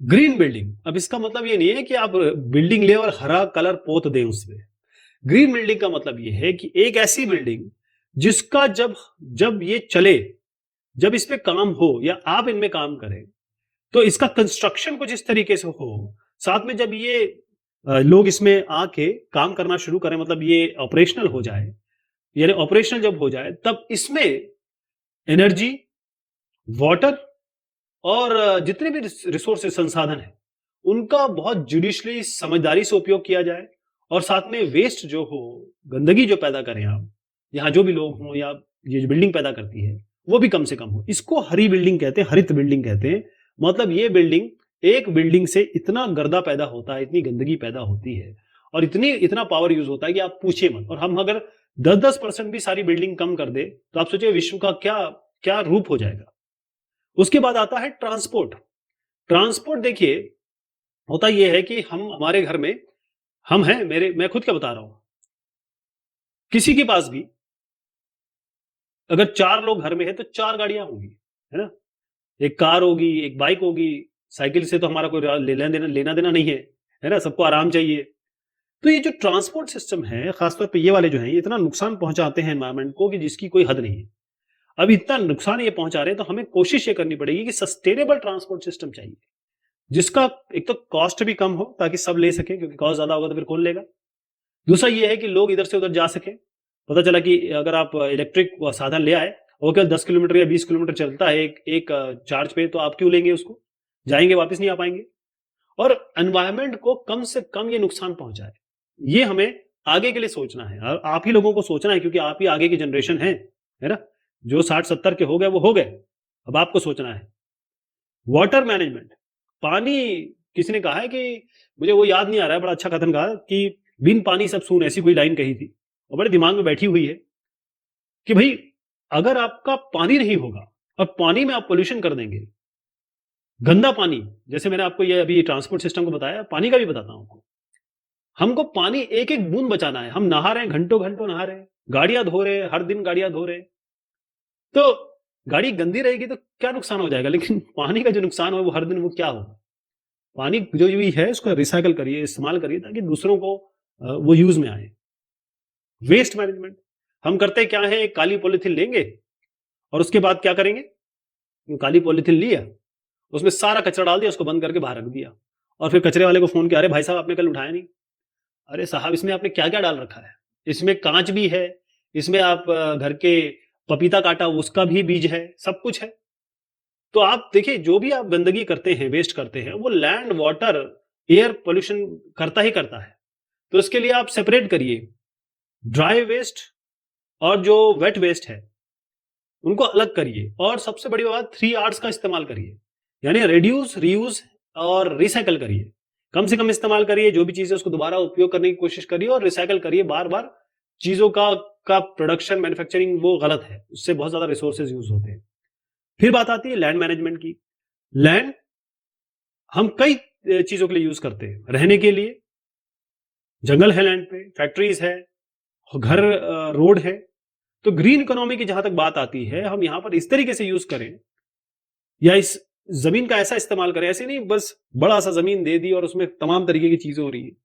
Green building. अब इसका मतलब ये नहीं है कि आप बिल्डिंग ले और हरा कलर पोत दें उसमें। ग्रीन बिल्डिंग का मतलब ये है कि एक ऐसी बिल्डिंग जिसका जब जब ये चले, जब इस पे काम हो या आप इनमें काम करें, तो इसका कंस्ट्रक्शन कुछ इस तरीके से हो, साथ में जब ये लोग इसमें आके काम करना शुरू करें, मतलब ये ऑपरेशनल हो जाए, यानी ऑपरेशनल जब हो जाए तब इसमें एनर्जी, वाटर और जितने भी रिसोर्सेज, संसाधन है, उनका बहुत जुडिशली, समझदारी से उपयोग किया जाए। और साथ में वेस्ट जो हो, गंदगी जो पैदा करें आप, यहाँ जो भी लोग हों या ये जो बिल्डिंग पैदा करती है, वो भी कम से कम हो। इसको हरी बिल्डिंग कहते हैं, हरित बिल्डिंग कहते हैं। मतलब ये बिल्डिंग, एक बिल्डिंग से इतना गर्दा पैदा होता है, इतनी गंदगी पैदा होती है और इतना पावर यूज होता है कि आप पूछिए मत। और हम अगर 10-10% भी सारी बिल्डिंग कम कर दे तो आप सोचिए विश्व का क्या क्या रूप हो जाएगा। उसके बाद आता है ट्रांसपोर्ट। ट्रांसपोर्ट देखिए, होता यह है कि हम हमारे घर में, हम हैं, मैं खुद क्या बता रहा हूं, किसी के पास भी अगर 4 लोग घर में हैं तो 4 गाड़ियां होंगी, है ना? एक कार होगी, एक बाइक होगी, साइकिल से तो हमारा कोई लेना देना नहीं है ना? सबको आराम चाहिए। तो ये जो ट्रांसपोर्ट सिस्टम है, खासतौर पे ये वाले जो हैं, ये इतना नुकसान पहुंचाते हैं एनवायरमेंट को कि जिसकी कोई हद नहीं है। अब इतना नुकसान ये पहुंचा रहे हैं तो हमें कोशिश ये करनी पड़ेगी कि सस्टेनेबल ट्रांसपोर्ट सिस्टम चाहिए, जिसका एक तो कॉस्ट भी कम हो ताकि सब ले सके, क्योंकि कॉस्ट ज्यादा होगा तो फिर कौन लेगा। दूसरा ये है कि लोग इधर से उधर जा सके। पता चला कि अगर आप इलेक्ट्रिक साधन ले आए, वो केवल 10 किलोमीटर या 20 किलोमीटर चलता है एक चार्ज पे, तो आप क्यों लेंगे उसको? जाएंगे, वापस नहीं आ पाएंगे। और एनवायरमेंट को कम से कम ये नुकसान पहुंचाए, ये हमें आगे के लिए सोचना है। और आप ही लोगों को सोचना है, क्योंकि आप ही आगे की जनरेशन है ना? जो 60-70 के हो गए वो हो गए, अब आपको सोचना है। वाटर मैनेजमेंट, पानी, किसी ने कहा है कि, मुझे वो याद नहीं आ रहा है, बड़ा अच्छा कथन कहा कि बिन पानी सब सून, ऐसी कोई लाइन कही थी और बड़े दिमाग में बैठी हुई है कि भाई अगर आपका पानी नहीं होगा और पानी में आप पोल्यूशन कर देंगे, गंदा पानी, जैसे मैंने आपको ये अभी ट्रांसपोर्ट सिस्टम को बताया, पानी का भी बताता हूं आपको। हमको पानी एक एक बूंद बचाना है। हम नहा रहे हैं, घंटों घंटों नहा रहे हैं, गाड़ियां धो रहे हैं, हर दिन गाड़ियां धो रहे हैं, तो गाड़ी गंदी रहेगी तो क्या नुकसान हो जाएगा, लेकिन पानी का जो नुकसान हो वो हर दिन वो क्या होगा। पानी जो भी है उसको रिसाइकल करिए, इस्तेमाल करिए, ताकि दूसरों को वो यूज में आए। वेस्ट मैनेजमेंट, हम करते क्या है, एक काली पॉलिथीन लेंगे और उसके बाद क्या करेंगे, वो काली पॉलिथीन लिया, उसमें सारा कचरा डाल दिया, उसको बंद करके बाहर रख दिया, और फिर कचरे वाले को फोन किया, अरे भाई साहब आपने कल उठाया नहीं। अरे साहब इसमें आपने क्या क्या डाल रखा है, इसमें कांच भी है, इसमें आप घर के पपीता काटा उसका भी बीज है, सब कुछ है। तो आप देखिए, जो भी आप गंदगी करते हैं, वेस्ट करते हैं, वो लैंड, वाटर, एयर पोल्यूशन करता ही करता है। तो इसके लिए आप सेपरेट करिए, ड्राई वेस्ट और जो वेट वेस्ट है उनको अलग करिए। और सबसे बड़ी बात, 3 R's का इस्तेमाल करिए, यानी रिड्यूस, रीयूज और रिसाइकल करिए। कम से कम इस्तेमाल करिए, जो भी चीज़ है उसको दोबारा उपयोग करने की कोशिश करिए और रिसाइकल करिए बार-बार। चीज़ों का प्रोडक्शन, मैन्युफैक्चरिंग वो गलत है, उससे बहुत ज़्यादा रिसोर्सेज़ यूज़ होते हैं। फिर बात आती है लैंड मैनेजमेंट की। लैंड हम कई चीज़ों के लिए यूज़ करते हैं। रहने के लिए जंगल है लैंड पे, फैक्ट्रीज़ है, घर रोड है। तो ग्रीन इकोनॉमी की जहाँ तक बात आती है, हम यहाँ पर इस तरीके से यूज़ करें या इस ज़मीन का ऐसा इस्तेमाल करें, ऐसे नहीं बस बड़ा-सा ज़मीन दे दी और उसमें तमाम तरीके की चीज़ें हो रही हैं।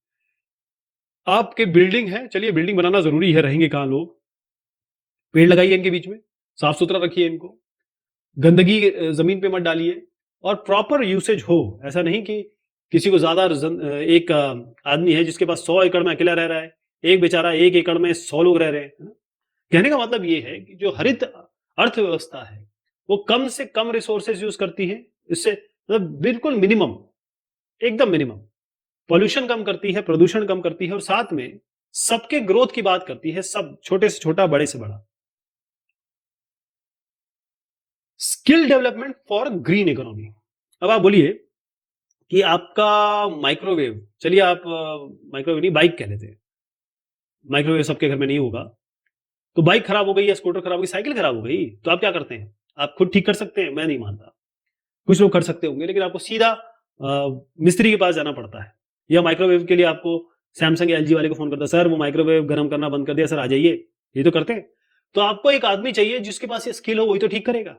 आपके बिल्डिंग है, चलिए बिल्डिंग बनाना ज़रूरी है, रहेंगे कहाँ लोग? पेड़ लगाइए इनके बीच में, साफ-सुथरा रखिए इनको, गंदगी ज़मीन पे मत डालिए और प्रॉपर यूसेज हो। ऐसा नहीं कि किसी को ज़्यादा एक आदमी है जिसके पास 100 एकड़ में अकेला रह रहा है, एक बेचारा 1 एकड़ में 100 लोग रह रहे हैं, है ना? कहने का मतलब ये है कि जो हरित अर्थव्यवस्था है, वो कम से कम रिसोर्सेज यूज़ करती है, इससे मतलब बिल्कुल मिनिमम, एकदम मिनिमम। पॉल्यूशन कम करती है, प्रदूषण कम करती है और साथ में सबके ग्रोथ की बात करती है, सब छोटे से छोटा, बड़े से बड़ा। Skill development for green economy. अब आप बोलिए कि आपका माइक्रोवेव, चलिए आप माइक्रोवेव नहीं, बाइक कह लेते हैं। माइक्रोवेव सबके घर में नहीं होगा। तो बाइक खराब हो गई या स्कूटर खराब हो गई, साइकिल खराब हो गई, तो आप क्या करते हैं? आप खुद ठीक कर सकते हैं? मैं नहीं मानता। कुछ लोग कर सकते होंगे, लेकिन आपको सीधा मिस्त्री के पास जाना पड़ता है। या माइक्रोवेव के लिए आपको सैमसंग या एलजी वाले को फ़ोन करता है, "सर वो माइक्रोवेव गरम करना बंद कर दिया सर, आ जाइए।" ये तो करते हैं। तो आपको एक आदमी चाहिए जिसके पास ये स्किल हो, वही तो ठीक करेगा।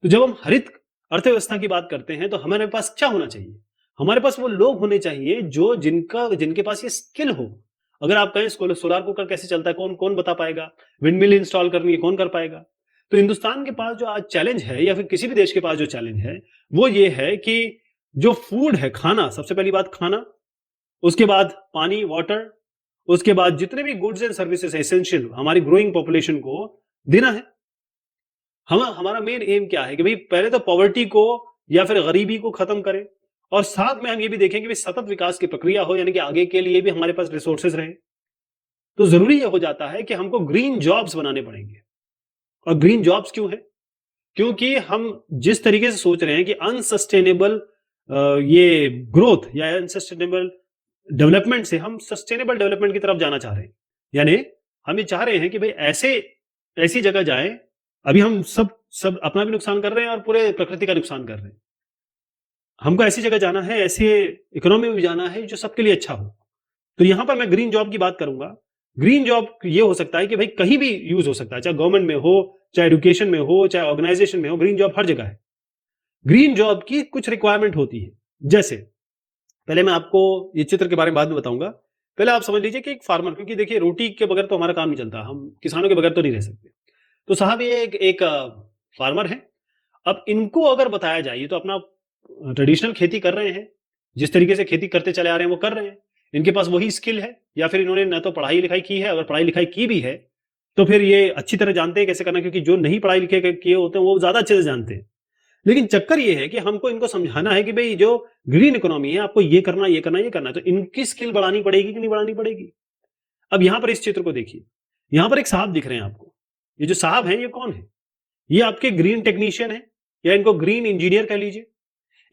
तो जब हम हरित अर्थव्यवस्था की बात करते हैं, तो हमारे पास क्या होना चाहिए? हमारे पास वो लोग होने चाहिए जो जिनके पास ये स्किल हो। अगर आप कहें सोलर कुकर कैसे चलता है, कौन कौन बता पाएगा? विंडमिल इंस्टॉल करनी है, कौन कर पाएगा? तो हिंदुस्तान के पास जो आज चैलेंज है या फिर किसी भी देश के पास जो चैलेंज है, वो ये है कि जो फूड है, खाना, सबसे पहली बात खाना, उसके बाद पानी, वाटर, उसके बाद जितने भी गुड्स एंड सर्विसेज एसेंशियल हमारी ग्रोइंग पॉपुलेशन को देना है। हम हमारा मेन एम क्या है कि भाई पहले तो पॉवर्टी को या फिर गरीबी को खत्म करें और साथ में हम ये भी देखें कि भाई सतत विकास की प्रक्रिया हो, यानी कि आगे के लिए भी हमारे पास रिसोर्सेज रहे। तो जरूरी ये हो जाता है कि हमको ग्रीन जॉब्स बनाने पड़ेंगे। और ग्रीन जॉब्स क्यों है? क्योंकि हम जिस तरीके से सोच रहे हैं कि अनसस्टेनेबल ये ग्रोथ या अनसस्टेनेबल डेवलपमेंट से हम सस्टेनेबल डेवलपमेंट की तरफ जाना चाह रहे हैं। यानी हम ये चाह रहे हैं कि भाई ऐसे ऐसी जगह जाएं। अभी हम सब सब अपना भी नुकसान कर रहे हैं और पूरे प्रकृति का नुकसान कर रहे हैं। हमको ऐसी जगह जाना है, ऐसे इकोनॉमी में भी जाना है जो सबके लिए अच्छा हो। तो यहां पर मैं ग्रीन जॉब की बात करूंगा। ग्रीन जॉब ये हो सकता है कि भाई कहीं भी यूज हो सकता है, चाहे गवर्नमेंट में हो, चाहे एजुकेशन में हो, चाहे ऑर्गेनाइजेशन में हो, ग्रीन जॉब हर जगह है। ग्रीन जॉब की कुछ रिक्वायरमेंट होती है। जैसे पहले मैं आपको ये चित्र के बारे में बाद में बताऊंगा। पहले आप समझ लीजिए कि एक फार्मर, क्योंकि देखिए रोटी के बगैर तो हमारा काम नहीं चलता, हम किसानों के बगैर तो नहीं रह सकते। तो साहब ये एक फार्मर है। अब इनको अगर बताया जाए, ये तो अपना ट्रेडिशनल खेती कर रहे हैं, जिस तरीके से खेती करते चले आ रहे हैं वो कर रहे हैं। इनके पास वही स्किल है, या फिर इन्होंने ना तो पढ़ाई लिखाई की है, अगर पढ़ाई लिखाई की भी है तो फिर ये अच्छी तरह जानते हैं कैसे करना, क्योंकि जो नहीं पढ़ाई लिखे किए होते हैं वो ज्यादा अच्छे से जानते हैं। लेकिन चक्कर ये है कि हमको इनको समझाना है कि भाई जो ग्रीन इकोनॉमी है, आपको ये करना, ये करना, ये करना है। तो इनकी स्किल बढ़ानी पड़ेगी कि नहीं बढ़ानी पड़ेगी? अब यहां पर इस चित्र को देखिए। यहां पर एक साहब दिख रहे हैं आपको। ये जो साहब हैं ये कौन है? ये आपके ग्रीन टेक्नीशियन है, या इनको ग्रीन इंजीनियर कह लीजिए।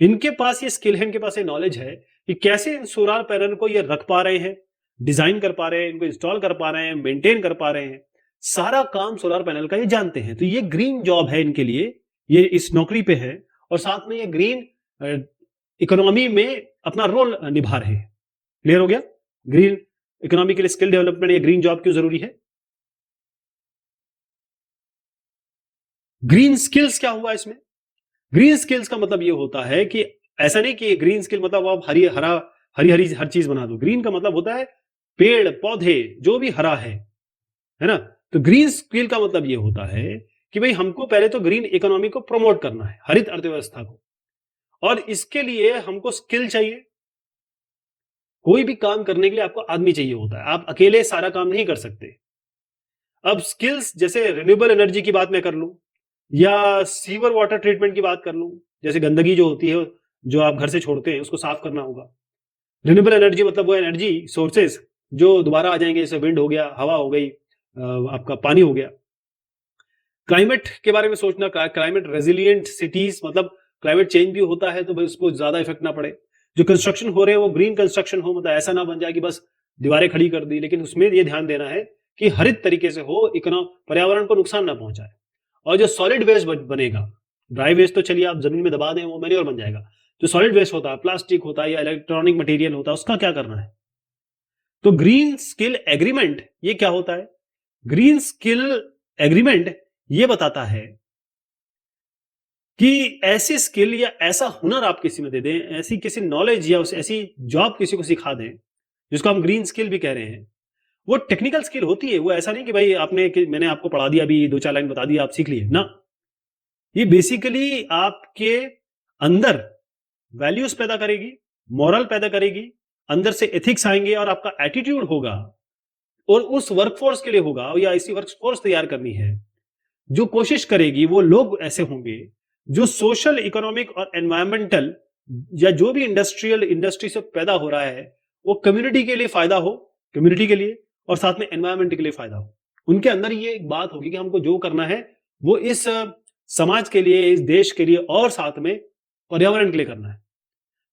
इनके पास ये स्किल है, इनके पास ये नॉलेज है कि कैसे इन सोलर पैनल को ये रख पा रहे हैं, डिजाइन कर पा रहे हैं, इनको इंस्टॉल कर पा रहे हैं, मेंटेन कर पा रहे हैं। सारा काम सोलर पैनल का ये जानते हैं। तो ये ग्रीन जॉब है इनके लिए, ये इस नौकरी पे है और साथ में ये ग्रीन इकोनॉमी में अपना रोल निभा रहे हैं। क्लियर हो गया? ग्रीन इकोनॉमी के लिए स्किल डेवलपमेंट या ग्रीन जॉब क्यों जरूरी है? ग्रीन स्किल्स क्या हुआ इसमें? ग्रीन स्किल्स का मतलब ये होता है कि ऐसा नहीं कि ग्रीन स्किल मतलब आप हरी हरी हर चीज बना दो। ग्रीन का मतलब होता है पेड़ पौधे, जो भी हरा है ना? तो ग्रीन स्किल का मतलब ये होता है कि भाई हमको पहले तो ग्रीन इकोनॉमी को प्रमोट करना है, हरित अर्थव्यवस्था को, और इसके लिए हमको स्किल चाहिए। कोई भी काम करने के लिए आपको आदमी चाहिए होता है, आप अकेले सारा काम नहीं कर सकते। अब स्किल्स जैसे रिन्यूएबल एनर्जी की बात मैं कर लूं, या सीवर वाटर ट्रीटमेंट की बात कर लूं, जैसे गंदगी जो होती है जो आप घर से छोड़ते हैं उसको साफ करना होगा। रिन्यूएबल एनर्जी मतलब वो एनर्जी सोर्सेस जो दोबारा आ जाएंगे, जैसे विंड हो गया, हवा हो गई, आपका पानी हो गया। क्लाइमेट के बारे में सोचना, क्लाइमेट रेजिलिएंट सिटीज मतलब क्लाइमेट चेंज भी होता है तो भाई उसको ज्यादा इफेक्ट ना पड़े। जो कंस्ट्रक्शन हो रहे हैं वो ग्रीन कंस्ट्रक्शन हो, मतलब ऐसा ना बन जाए कि बस दीवारें खड़ी कर दी, लेकिन उसमें ये ध्यान देना है कि हरित तरीके से हो, पर्यावरण को नुकसान ना पहुंचाए। और जो सॉलिड वेस्ट बनेगा, ड्राई वेस्ट तो चलिए आप जमीन में दबा दें वो मैन्योर बन जाएगा, जो सॉलिड वेस्ट होता है, प्लास्टिक होता है या इलेक्ट्रॉनिक मटेरियल होता है, उसका क्या करना है। तो ग्रीन स्किल एग्रीमेंट ये क्या होता है? ग्रीन स्किल एग्रीमेंट ये बताता है कि ऐसी स्किल या ऐसा हुनर आप किसी में दे दें, ऐसी किसी नॉलेज या उस ऐसी जॉब किसी को सिखा दें, जिसको हम ग्रीन स्किल भी कह रहे हैं। वो टेक्निकल स्किल होती है, वो ऐसा नहीं कि भाई मैंने आपको पढ़ा दिया, अभी 2-4 लाइन बता दी, आप सीख लिए ना। ये बेसिकली आपके अंदर वैल्यूज पैदा करेगी, मॉरल पैदा करेगी, अंदर से एथिक्स आएंगे और आपका एटीट्यूड होगा, और उस वर्कफोर्स के लिए होगा, या ऐसी वर्कफोर्स तैयार करनी है जो कोशिश करेगी, वो लोग ऐसे होंगे जो सोशल, इकोनॉमिक और एनवायरमेंटल या जो भी इंडस्ट्री से पैदा हो रहा है वो कम्युनिटी के लिए फायदा हो, कम्युनिटी के लिए, और साथ में एनवायरमेंट के लिए फायदा हो। उनके अंदर ये एक बात होगी कि हमको जो करना है वो इस समाज के लिए, इस देश के लिए, और साथ में पर्यावरण के लिए करना है।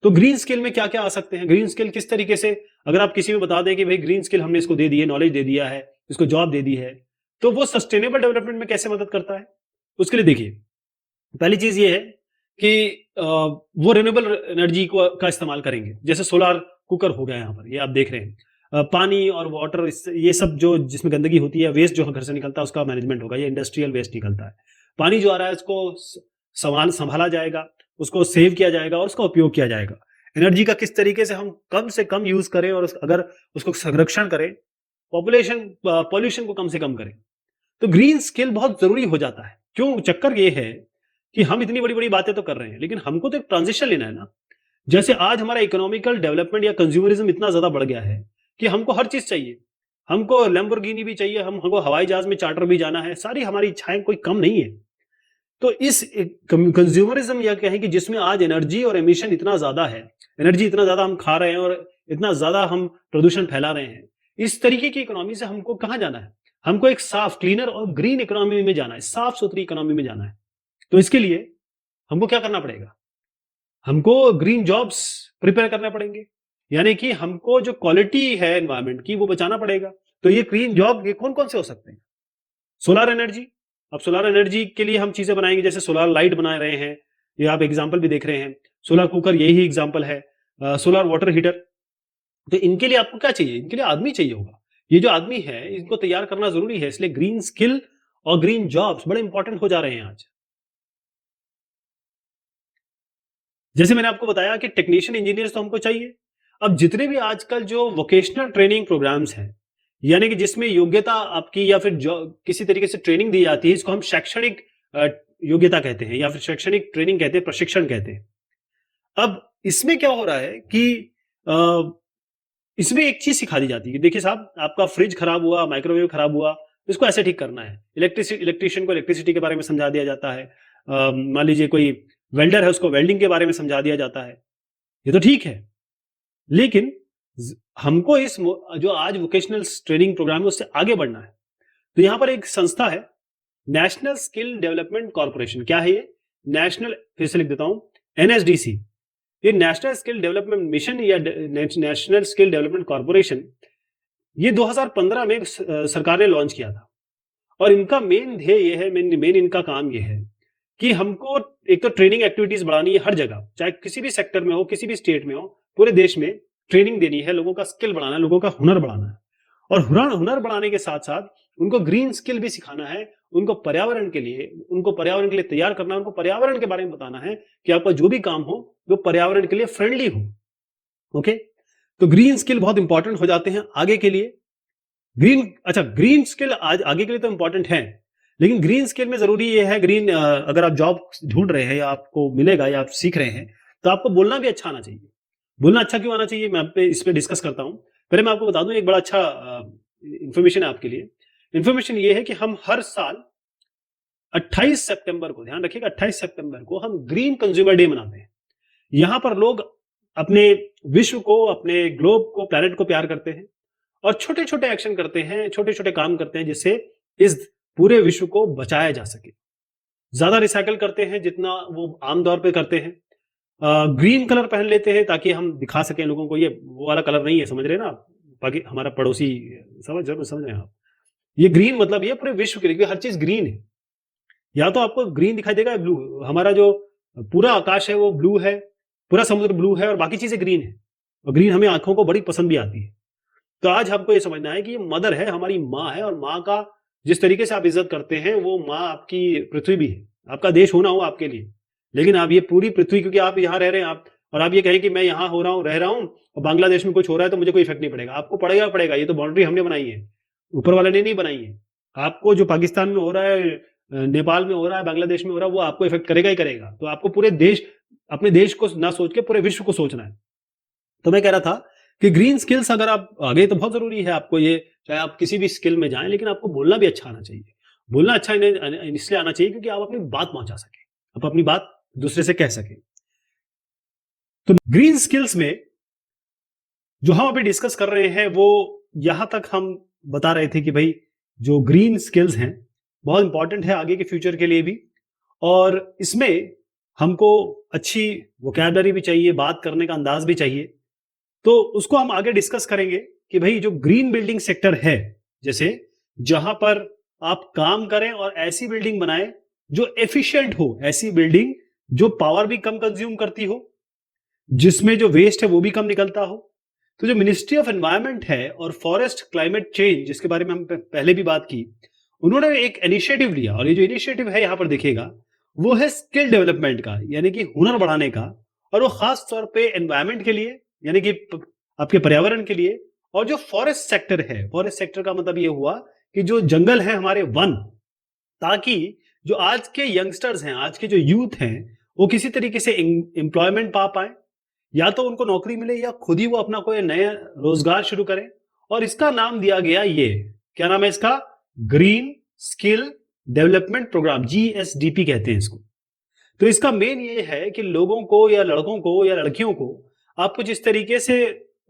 तो ग्रीन स्किल में क्या क्या आ सकते हैं? ग्रीन स्किल किस तरीके से, अगर आप किसी में बता दें कि भाई ग्रीन स्किल हमने इसको दे दी है, नॉलेज दे दिया है, इसको जॉब दे दी है, तो वो सस्टेनेबल डेवलपमेंट में कैसे मदद करता है? उसके लिए देखिए, पहली चीज ये है कि वो रिन्यूएबल एनर्जी को का इस्तेमाल करेंगे, जैसे सोलर कुकर हो गया यहाँ पर, ये आप देख रहे हैं। पानी और वाटर, ये सब जो जिसमें गंदगी होती है, वेस्ट जो घर से निकलता है उसका मैनेजमेंट होगा, ये इंडस्ट्रियल वेस्ट निकलता है। पानी जो आ रहा है उसको संभाला जाएगा, उसको सेव किया जाएगा और उसका उपयोग किया जाएगा। एनर्जी का किस तरीके से कम यूज करें, और अगर उसको संरक्षण करें, पॉल्यूशन को कम से कम करें। तो ग्रीन स्किल बहुत जरूरी हो जाता है। क्यों? चक्कर ये है कि हम इतनी बड़ी बड़ी बातें तो कर रहे हैं, लेकिन हमको तो एक ट्रांजिशन लेना है ना। जैसे आज हमारा इकोनॉमिकल डेवलपमेंट या कंज्यूमरिज्म इतना ज्यादा बढ़ गया है कि हमको हर चीज चाहिए, हमको लैम्बोर्गिनी भी चाहिए, हमको हवाई जहाज में चार्टर भी जाना है, सारी हमारी इच्छाएं कोई कम नहीं है। तो इस कंज्यूमरिज्म या कहें कि जिसमें आज एनर्जी और एमिशन इतना ज्यादा है, एनर्जी इतना ज्यादा हम खा रहे हैं और इतना ज्यादा हम प्रदूषण फैला रहे हैं, इस तरीके की इकोनॉमी से हमको कहां जाना है? हमको एक साफ, क्लीनर और ग्रीन इकोनॉमी में जाना है, साफ सुथरी इकोनॉमी में जाना है। तो इसके लिए हमको क्या करना पड़ेगा? हमको ग्रीन जॉब्स प्रिपेयर करने पड़ेंगे, यानी कि हमको जो क्वालिटी है एनवायरमेंट की वो बचाना पड़ेगा। तो ये ग्रीन जॉब ये कौन कौन से हो सकते हैं? Solar energy. अब सोलर एनर्जी के लिए हम चीजें बनाएंगे, जैसे सोलर लाइट बना रहे हैं, ये आप एग्जाम्पल भी देख रहे हैं। सोलर कुकर यही एग्जाम्पल है। Solar water heater. तो इनके लिए आपको क्या चाहिए? इनके लिए आदमी चाहिए होगा। ये जो आदमी है इनको तैयार करना जरूरी है, इसलिए ग्रीन स्किल और ग्रीन जॉब्स बड़े इंपॉर्टेंट हो जा रहे हैं आज। जैसे मैंने आपको बताया कि टेक्नीशियन इंजीनियर्स तो हमको चाहिए। अब जितने भी आजकल जो वोकेशनल ट्रेनिंग प्रोग्राम्स हैं, यानी कि जिसमें योग्यता आपकी या फिर जो किसी तरीके से ट्रेनिंग दी जाती है, इसको हम शैक्षणिक योग्यता कहते हैं या फिर शैक्षणिक ट्रेनिंग कहते हैं, प्रशिक्षण कहते हैं। अब इसमें क्या हो रहा है कि अ, इसमें एक चीज सिखा दी जाती है कि देखिए साहब, आपका फ्रिज खराब हुआ, माइक्रोवेव खराब हुआ, इसको ऐसे ठीक करना है। इलेक्ट्रिशियन को इलेक्ट्रिसिटी के बारे में समझा दिया जाता है। मान लीजिए कोई वेल्डर है, उसको वेल्डिंग के बारे में समझा दिया जाता है। ये तो ठीक है, लेकिन हमको जो आज वोकेशनल ट्रेनिंग प्रोग्राम है उससे आगे बढ़ना है। तो यहां पर एक संस्था है, नेशनल स्किल डेवलपमेंट कॉर्पोरेशन। क्या है ये? नेशनल, फिर से लिख देता हूं, एनएसडीसी। ये नेशनल स्किल डेवलपमेंट मिशन या नेशनल स्किल डेवलपमेंट कॉर्पोरेशन, ये 2015 में सरकार ने लॉन्च किया था। और इनका मेन ध्येय ये है, मेन इनका काम ये है कि हमको एक तो ट्रेनिंग एक्टिविटीज बढ़ानी है हर जगह, चाहे किसी भी सेक्टर में हो, किसी भी स्टेट में हो, पूरे देश में ट्रेनिंग देनी है, लोगों का स्किल बढ़ाना है, लोगों का हुनर बढ़ाना है। और हुनर बढ़ाने के साथ साथ उनको ग्रीन स्किल भी सिखाना है, उनको पर्यावरण के लिए तैयार करना है, उनको पर्यावरण के बारे में बताना है कि आपका जो भी काम हो वो पर्यावरण के लिए फ्रेंडली हो। ओके, तो ग्रीन स्किल बहुत इंपॉर्टेंट हो जाते हैं आगे के लिए। ग्रीन स्किल आज आगे के लिए तो इंपॉर्टेंट है, लेकिन ग्रीन स्किल में जरूरी ये है, अगर आप जॉब ढूंढ रहे हैं या आपको मिलेगा या आप सीख रहे हैं, तो आपको बोलना भी अच्छा आना चाहिए। बोलना अच्छा क्यों आना चाहिए, मैं इस पे डिस्कस करता हूं। पहले मैं आपको बता दूं, एक बड़ा अच्छा इंफॉर्मेशन है आपके लिए। इंफॉर्मेशन ये है कि हम हर साल 28 सितंबर को, ध्यान रखिएगा, 28 सितंबर को हम ग्रीन कंज्यूमर डे मनाते हैं। यहां पर लोग अपने विश्व को, अपने ग्लोब को, प्लैनेट को प्यार करते हैं और छोटे छोटे एक्शन करते हैं, छोटे छोटे काम करते हैं, जिससे इस पूरे विश्व को बचाया जा सके। ज्यादा रिसाइकल करते हैं जितना वो आमतौर पे करते हैं। ग्रीन कलर पहन लेते हैं ताकि हम दिखा सकें लोगों को ये वो वाला कलर नहीं है, समझ रहे हैं ना आप? बाकी हमारा पड़ोसी, समझ रहे हैं आप? ये ग्रीन मतलब ये पूरे विश्व के लिए, क्योंकि हर चीज ग्रीन है। या तो आपको ग्रीन दिखाई देगा, ब्लू। हमारा जो पूरा आकाश है वो ब्लू है, पूरा समुद्र ब्लू है और बाकी चीजें ग्रीन है। और ग्रीन हमें आंखों को बड़ी पसंद भी आती है। तो आज हमको ये समझना है कि ये मदर है, हमारी माँ है, और माँ का जिस तरीके से आप इज्जत करते हैं वो माँ आपकी पृथ्वी भी है। आपका देश होना हो आपके लिए, लेकिन आप ये पूरी पृथ्वी, क्योंकि आप यहाँ रह रहे हैं आप, और आप ये कहें कि मैं यहाँ हो रहा हूँ, रह रहा हूँ, और बांग्लादेश में कुछ हो रहा है तो मुझे कोई इफेक्ट नहीं पड़ेगा। आपको पड़ेगा पड़ेगा, ये तो बाउंड्री हमने बनाई है, ऊपर वाले ने नहीं बनाई है। आपको जो पाकिस्तान में हो रहा है, नेपाल में हो रहा है, बांग्लादेश में हो रहा है, वो आपको इफेक्ट करेगा ही करेगा। तो आपको पूरे देश, अपने देश को ना सोच के पूरे विश्व को सोचना है। तो मैं कह रहा था कि ग्रीन स्किल्स अगर आप आगे, तो बहुत जरूरी है आपको ये, चाहे आप किसी भी स्किल में जाएं, लेकिन आपको बोलना भी अच्छा आना चाहिए। बोलना अच्छा इसलिए आना चाहिए क्योंकि आप अपनी बात पहुंचा सके, आप अपनी बात दूसरे से कह सके। तो ग्रीन स्किल्स में जो हम अभी डिस्कस कर रहे हैं वो, यहां तक हम बता रहे थे कि भाई जो ग्रीन स्किल्स हैं बहुत इंपॉर्टेंट है आगे के फ्यूचर के लिए भी, और इसमें हमको अच्छी वोकैबुलरी भी चाहिए, बात करने का अंदाज भी चाहिए। तो उसको हम आगे डिस्कस करेंगे कि भाई जो ग्रीन बिल्डिंग सेक्टर है, जैसे जहां पर आप काम करें और ऐसी बिल्डिंग बनाएं जो एफिशिएंट हो, ऐसी बिल्डिंग जो पावर भी कम कंज्यूम करती हो, जिसमें जो वेस्ट है वो भी कम निकलता हो। तो जो मिनिस्ट्री ऑफ एनवायरनमेंट है और फॉरेस्ट क्लाइमेट चेंज, जिसके बारे में हम पहले भी बात की, उन्होंने एक इनिशिएटिव लिया, और ये जो इनिशिएटिव है यहां पर देखिएगा वो है स्किल डेवलपमेंट का, यानी कि हुनर बढ़ाने का। और वो खास तौर पे एनवायरनमेंट के लिए, यानी कि आपके पर्यावरण के लिए। और जो फॉरेस्ट सेक्टर है, फॉरेस्ट सेक्टर का मतलब ये हुआ कि जो जंगल है हमारे, वन, ताकि जो आज के यंगस्टर्स हैं, आज के जो यूथ हैं, वो किसी तरीके से एम्प्लॉयमेंट पा पाए, या तो उनको नौकरी मिले या खुद ही वो अपना कोई नया रोजगार शुरू करें। और इसका नाम दिया गया, ये क्या नाम है इसका? Green skill development programme, GSDP कहते हैं इसको। तो इसका मेन ये है कि लोगों को या लड़कों को या लड़कियों को आपको जिस तरीके से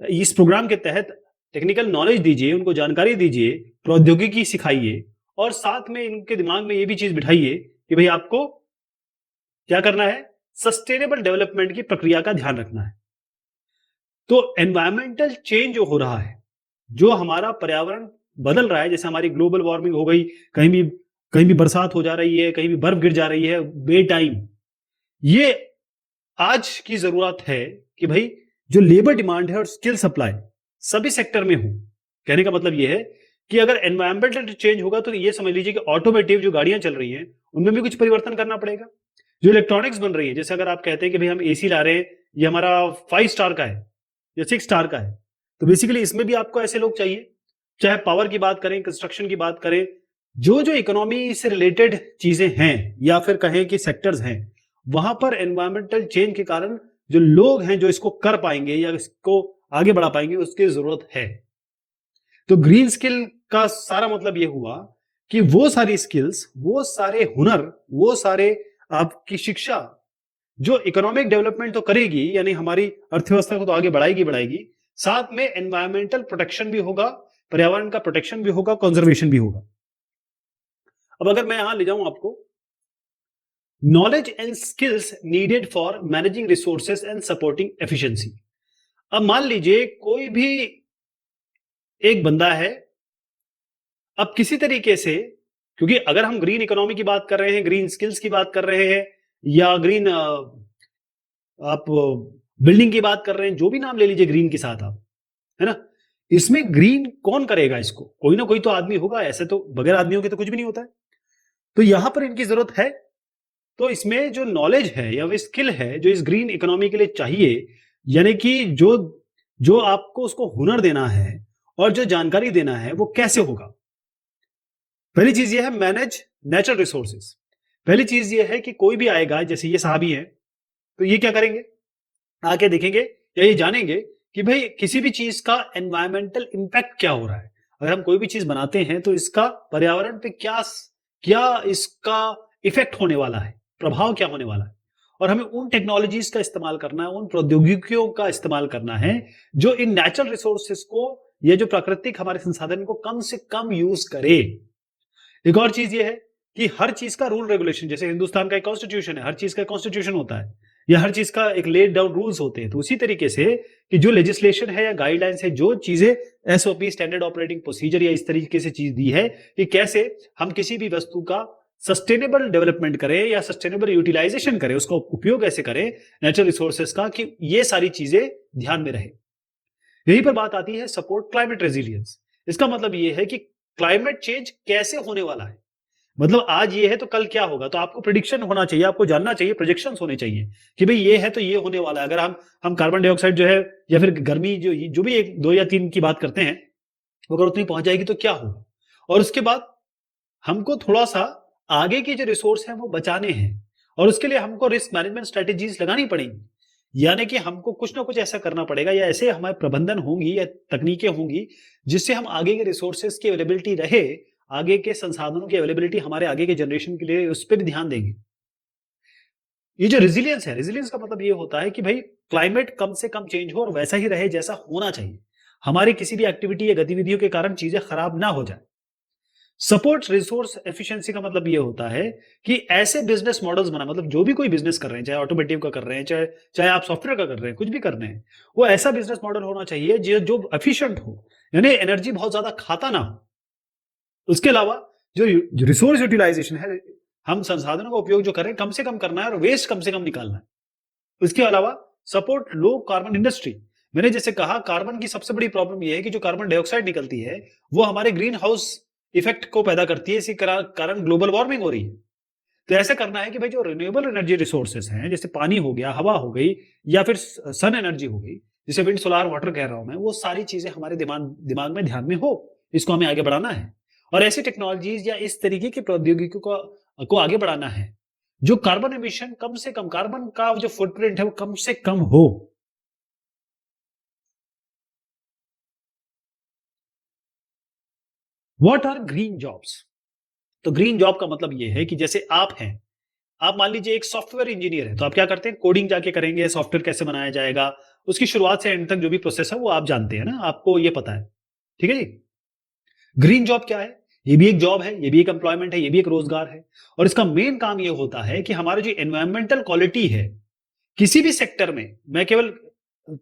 इस प्रोग्राम के तहत टेक्निकल नॉलेज दीजिए, उनको जानकारी दीजिए, प्रौद्योगिकी सिखाइए, और साथ में इनके दिमाग में ये भी चीज बिठाइए कि भाई आपको क्या करना है, सस्टेनेबल डेवलपमेंट की प्रक्रिया का ध्यान रखना है। तो एनवायरमेंटल चेंज जो हो रहा है, जो हमारा पर्यावरण बदल रहा है, जैसे हमारी ग्लोबल वार्मिंग हो गई, कहीं भी बरसात हो जा रही है, कहीं भी बर्फ गिर जा रही है बे टाइम, ये आज की जरूरत है कि भाई जो लेबर डिमांड है और स्किल सप्लाई सभी सेक्टर में हो। कहने का मतलब ये है कि अगर एनवायरमेंटल चेंज होगा तो ये समझ लीजिए कि ऑटोमेटिव जो गाड़ियां चल रही हैं उनमें भी कुछ परिवर्तन करना पड़ेगा। जो इलेक्ट्रॉनिक्स बन रही है, जैसे अगर आप कहते हैं कि भाई हम एसी ला रहे हैं, ये हमारा 5 स्टार का है या 6 स्टार का है, तो बेसिकली इसमें भी आपको ऐसे लोग चाहिए। चाहे पावर की बात करें, कंस्ट्रक्शन की बात करें, जो जो इकोनॉमी से रिलेटेड चीजें हैं या फिर कहें कि सेक्टर्स हैं, वहां पर एनवायरमेंटल चेंज के कारण जो लोग हैं जो इसको कर पाएंगे या इसको आगे बढ़ा पाएंगे, उसकी जरूरत है। तो ग्रीन स्किल का सारा मतलब यह हुआ कि वो सारी स्किल्स, वो सारे हुनर, वो सारे आपकी शिक्षा जो इकोनॉमिक डेवलपमेंट तो करेगी, यानी हमारी अर्थव्यवस्था को तो आगे बढ़ाएगी बढ़ाएगी, साथ में एनवायरमेंटल प्रोटेक्शन भी होगा, पर्यावरण का प्रोटेक्शन भी होगा, कंजर्वेशन भी होगा। अब अगर मैं यहां ले जाऊं आपको, knowledge and skills needed for managing resources and supporting efficiency. अब मान लीजिए कोई भी एक बंदा है, अब किसी तरीके से, क्योंकि अगर हम ग्रीन इकोनॉमी की बात कर रहे हैं, ग्रीन स्किल्स की बात कर रहे हैं, या ग्रीन आप बिल्डिंग की बात कर रहे हैं, जो भी नाम ले लीजिए ग्रीन के साथ आप, है ना, इसमें ग्रीन कौन करेगा इसको? कोई ना कोई तो आदमी होगा, ऐसे तो बगैर आदमियों के तो कुछ भी नहीं होता है। तो यहां पर इनकी जरूरत है। तो इसमें जो नॉलेज है या वो स्किल है जो इस ग्रीन इकोनॉमी के लिए चाहिए, यानी कि जो जो आपको उसको हुनर देना है और जो जानकारी देना है, वो कैसे होगा? पहली चीज ये है, मैनेज नेचुरल रिसोर्सेस। पहली चीज ये है कि कोई भी आएगा, जैसे ये साहबी है, तो ये क्या करेंगे, आके देखेंगे या ये जानेंगे कि भाई किसी भी चीज का एनवायरमेंटल इंपैक्ट क्या हो रहा है। अगर हम कोई भी चीज बनाते हैं तो इसका पर्यावरण पे क्या क्या इसका इफेक्ट होने वाला है, प्रभाव क्या होने वाला है। और हमें उन टेक्नोलॉजीज का इस्तेमाल करना है, उन प्रौद्योगिकियों का इस्तेमाल करना है जो इन नेचुरल रिसोर्सेस को, ये जो प्राकृतिक हमारे संसाधन को कम से कम यूज करे। एक और चीज ये है कि हर चीज का रूल रेगुलेशन, जैसे हिंदुस्तान का एक कॉन्स्टिट्यूशन है, हर चीज का कॉन्स्टिट्यूशन होता है, या हर चीज का एक लेड डाउन रूल्स होते हैं, तो उसी तरीके से कि जो लेजिस्लेशन है या गाइडलाइंस है, जो चीजें एसओपी स्टैंडर्ड ऑपरेटिंग प्रोसीजर या इस तरीके से चीज दी है कि कैसे हम किसी भी वस्तु का सस्टेनेबल डेवलपमेंट करें या सस्टेनेबल यूटिलाइजेशन करें, उसका उपयोग ऐसे करें नेचुरल रिसोर्सेज का, कि ये सारी चीजें ध्यान में रहे। यहीं पर बात आती है सपोर्ट क्लाइमेट रेजिलियंस। इसका मतलब ये है कि क्लाइमेट चेंज कैसे होने वाला है, मतलब आज ये है तो कल क्या होगा, तो आपको प्रिडिक्शन होना चाहिए, आपको जानना चाहिए, प्रोजेक्शंस होने चाहिए कि भाई ये है तो ये होने वाला है। अगर हम कार्बन डाइऑक्साइड जो है या फिर गर्मी जो भी 1 2 या 3 की बात करते हैं, अगर उतनी पहुंच जाएगी तो क्या होगा, और उसके बाद हमको थोड़ा सा आगे के जो रिसोर्स हैं वो बचाने हैं, और उसके लिए हमको रिस्क मैनेजमेंट स्ट्रेटेजीज लगानी पड़ेंगी, यानी कि हमको कुछ ना कुछ ऐसा करना पड़ेगा, या ऐसे हमारे प्रबंधन होंगी या तकनीकें होंगी जिससे हम आगे के रिसोर्सेज की अवेलेबिलिटी रहे, आगे के संसाधनों की अवेलेबिलिटी हमारे आगे के जनरेशन के लिए, उस पर भी ध्यान देंगे। ये जो रेजिलियंस है, रेजिलियंस का मतलब ये होता है कि भाई क्लाइमेट कम से कम चेंज हो और वैसा ही रहे जैसा होना चाहिए, हमारी किसी भी एक्टिविटी या गतिविधियों के कारण चीजें खराब ना हो जाए। सपोर्ट रिसोर्स एफिशिएंसी का मतलब ये होता है कि ऐसे बिजनेस मॉडल्स बना, मतलब जो भी कोई बिजनेस कर रहे हैं, चाहे ऑटोमोटिव का कर रहे हैं, चाहे चाहे आप सॉफ्टवेयर का कर रहे हैं, कुछ भी कर रहे हैं, वो ऐसा बिजनेस मॉडल होना चाहिए जो जो एफिशिएंट हो, यानी एनर्जी बहुत ज्यादा खाता ना हो। उसके अलावा जो रिसोर्स यूटिलाइजेशन है, हम संसाधनों का उपयोग जो करें कम से कम करना है और वेस्ट कम से कम निकालना है। उसके अलावा सपोर्ट लो कार्बन इंडस्ट्री। मैंने जैसे कहा, कार्बन की सबसे बड़ी प्रॉब्लम यह है कि जो कार्बन डाइऑक्साइड निकलती है वो हमारे ग्रीन हाउस इफेक्ट को पैदा करती है, इसी कारण ग्लोबल वार्मिंग हो रही है। तो ऐसा करना है कि भाई जो रिन्यूएबल एनर्जी रिसोर्सेज हैं, जैसे पानी हो गया, हवा हो गई, या फिर सन एनर्जी हो गई, जिसे विंड सोलार वाटर कह रहा हूं मैं, वो सारी चीजें हमारे दिमाग दिमाग में ध्यान में हो, इसको हमें आगे बढ़ाना है। और ऐसी टेक्नोलॉजीज या इस तरीके की प्रौद्योगिकी को आगे बढ़ाना है जो कार्बन एमिशन कम से कम, कार्बन का जो फुटप्रिंट है वो कम से कम हो। What are green jobs? तो ग्रीन जॉब का मतलब ये है कि जैसे आप हैं, आप मान लीजिए एक सॉफ्टवेयर इंजीनियर है, तो आप क्या करते हैं, कोडिंग जाके करेंगे, सॉफ्टवेयर कैसे बनाया जाएगा, उसकी शुरुआत से एंड तक जो भी प्रोसेस है वो आप जानते हैं ना, आपको ये पता है, ठीक है जी। ग्रीन जॉब क्या है? ये भी एक जॉब है, ये भी एक एम्प्लॉयमेंट है, ये भी एक रोजगार है, और इसका मेन काम ये होता है कि हमारे जो एनवायरमेंटल क्वालिटी है किसी भी सेक्टर में, मैं केवल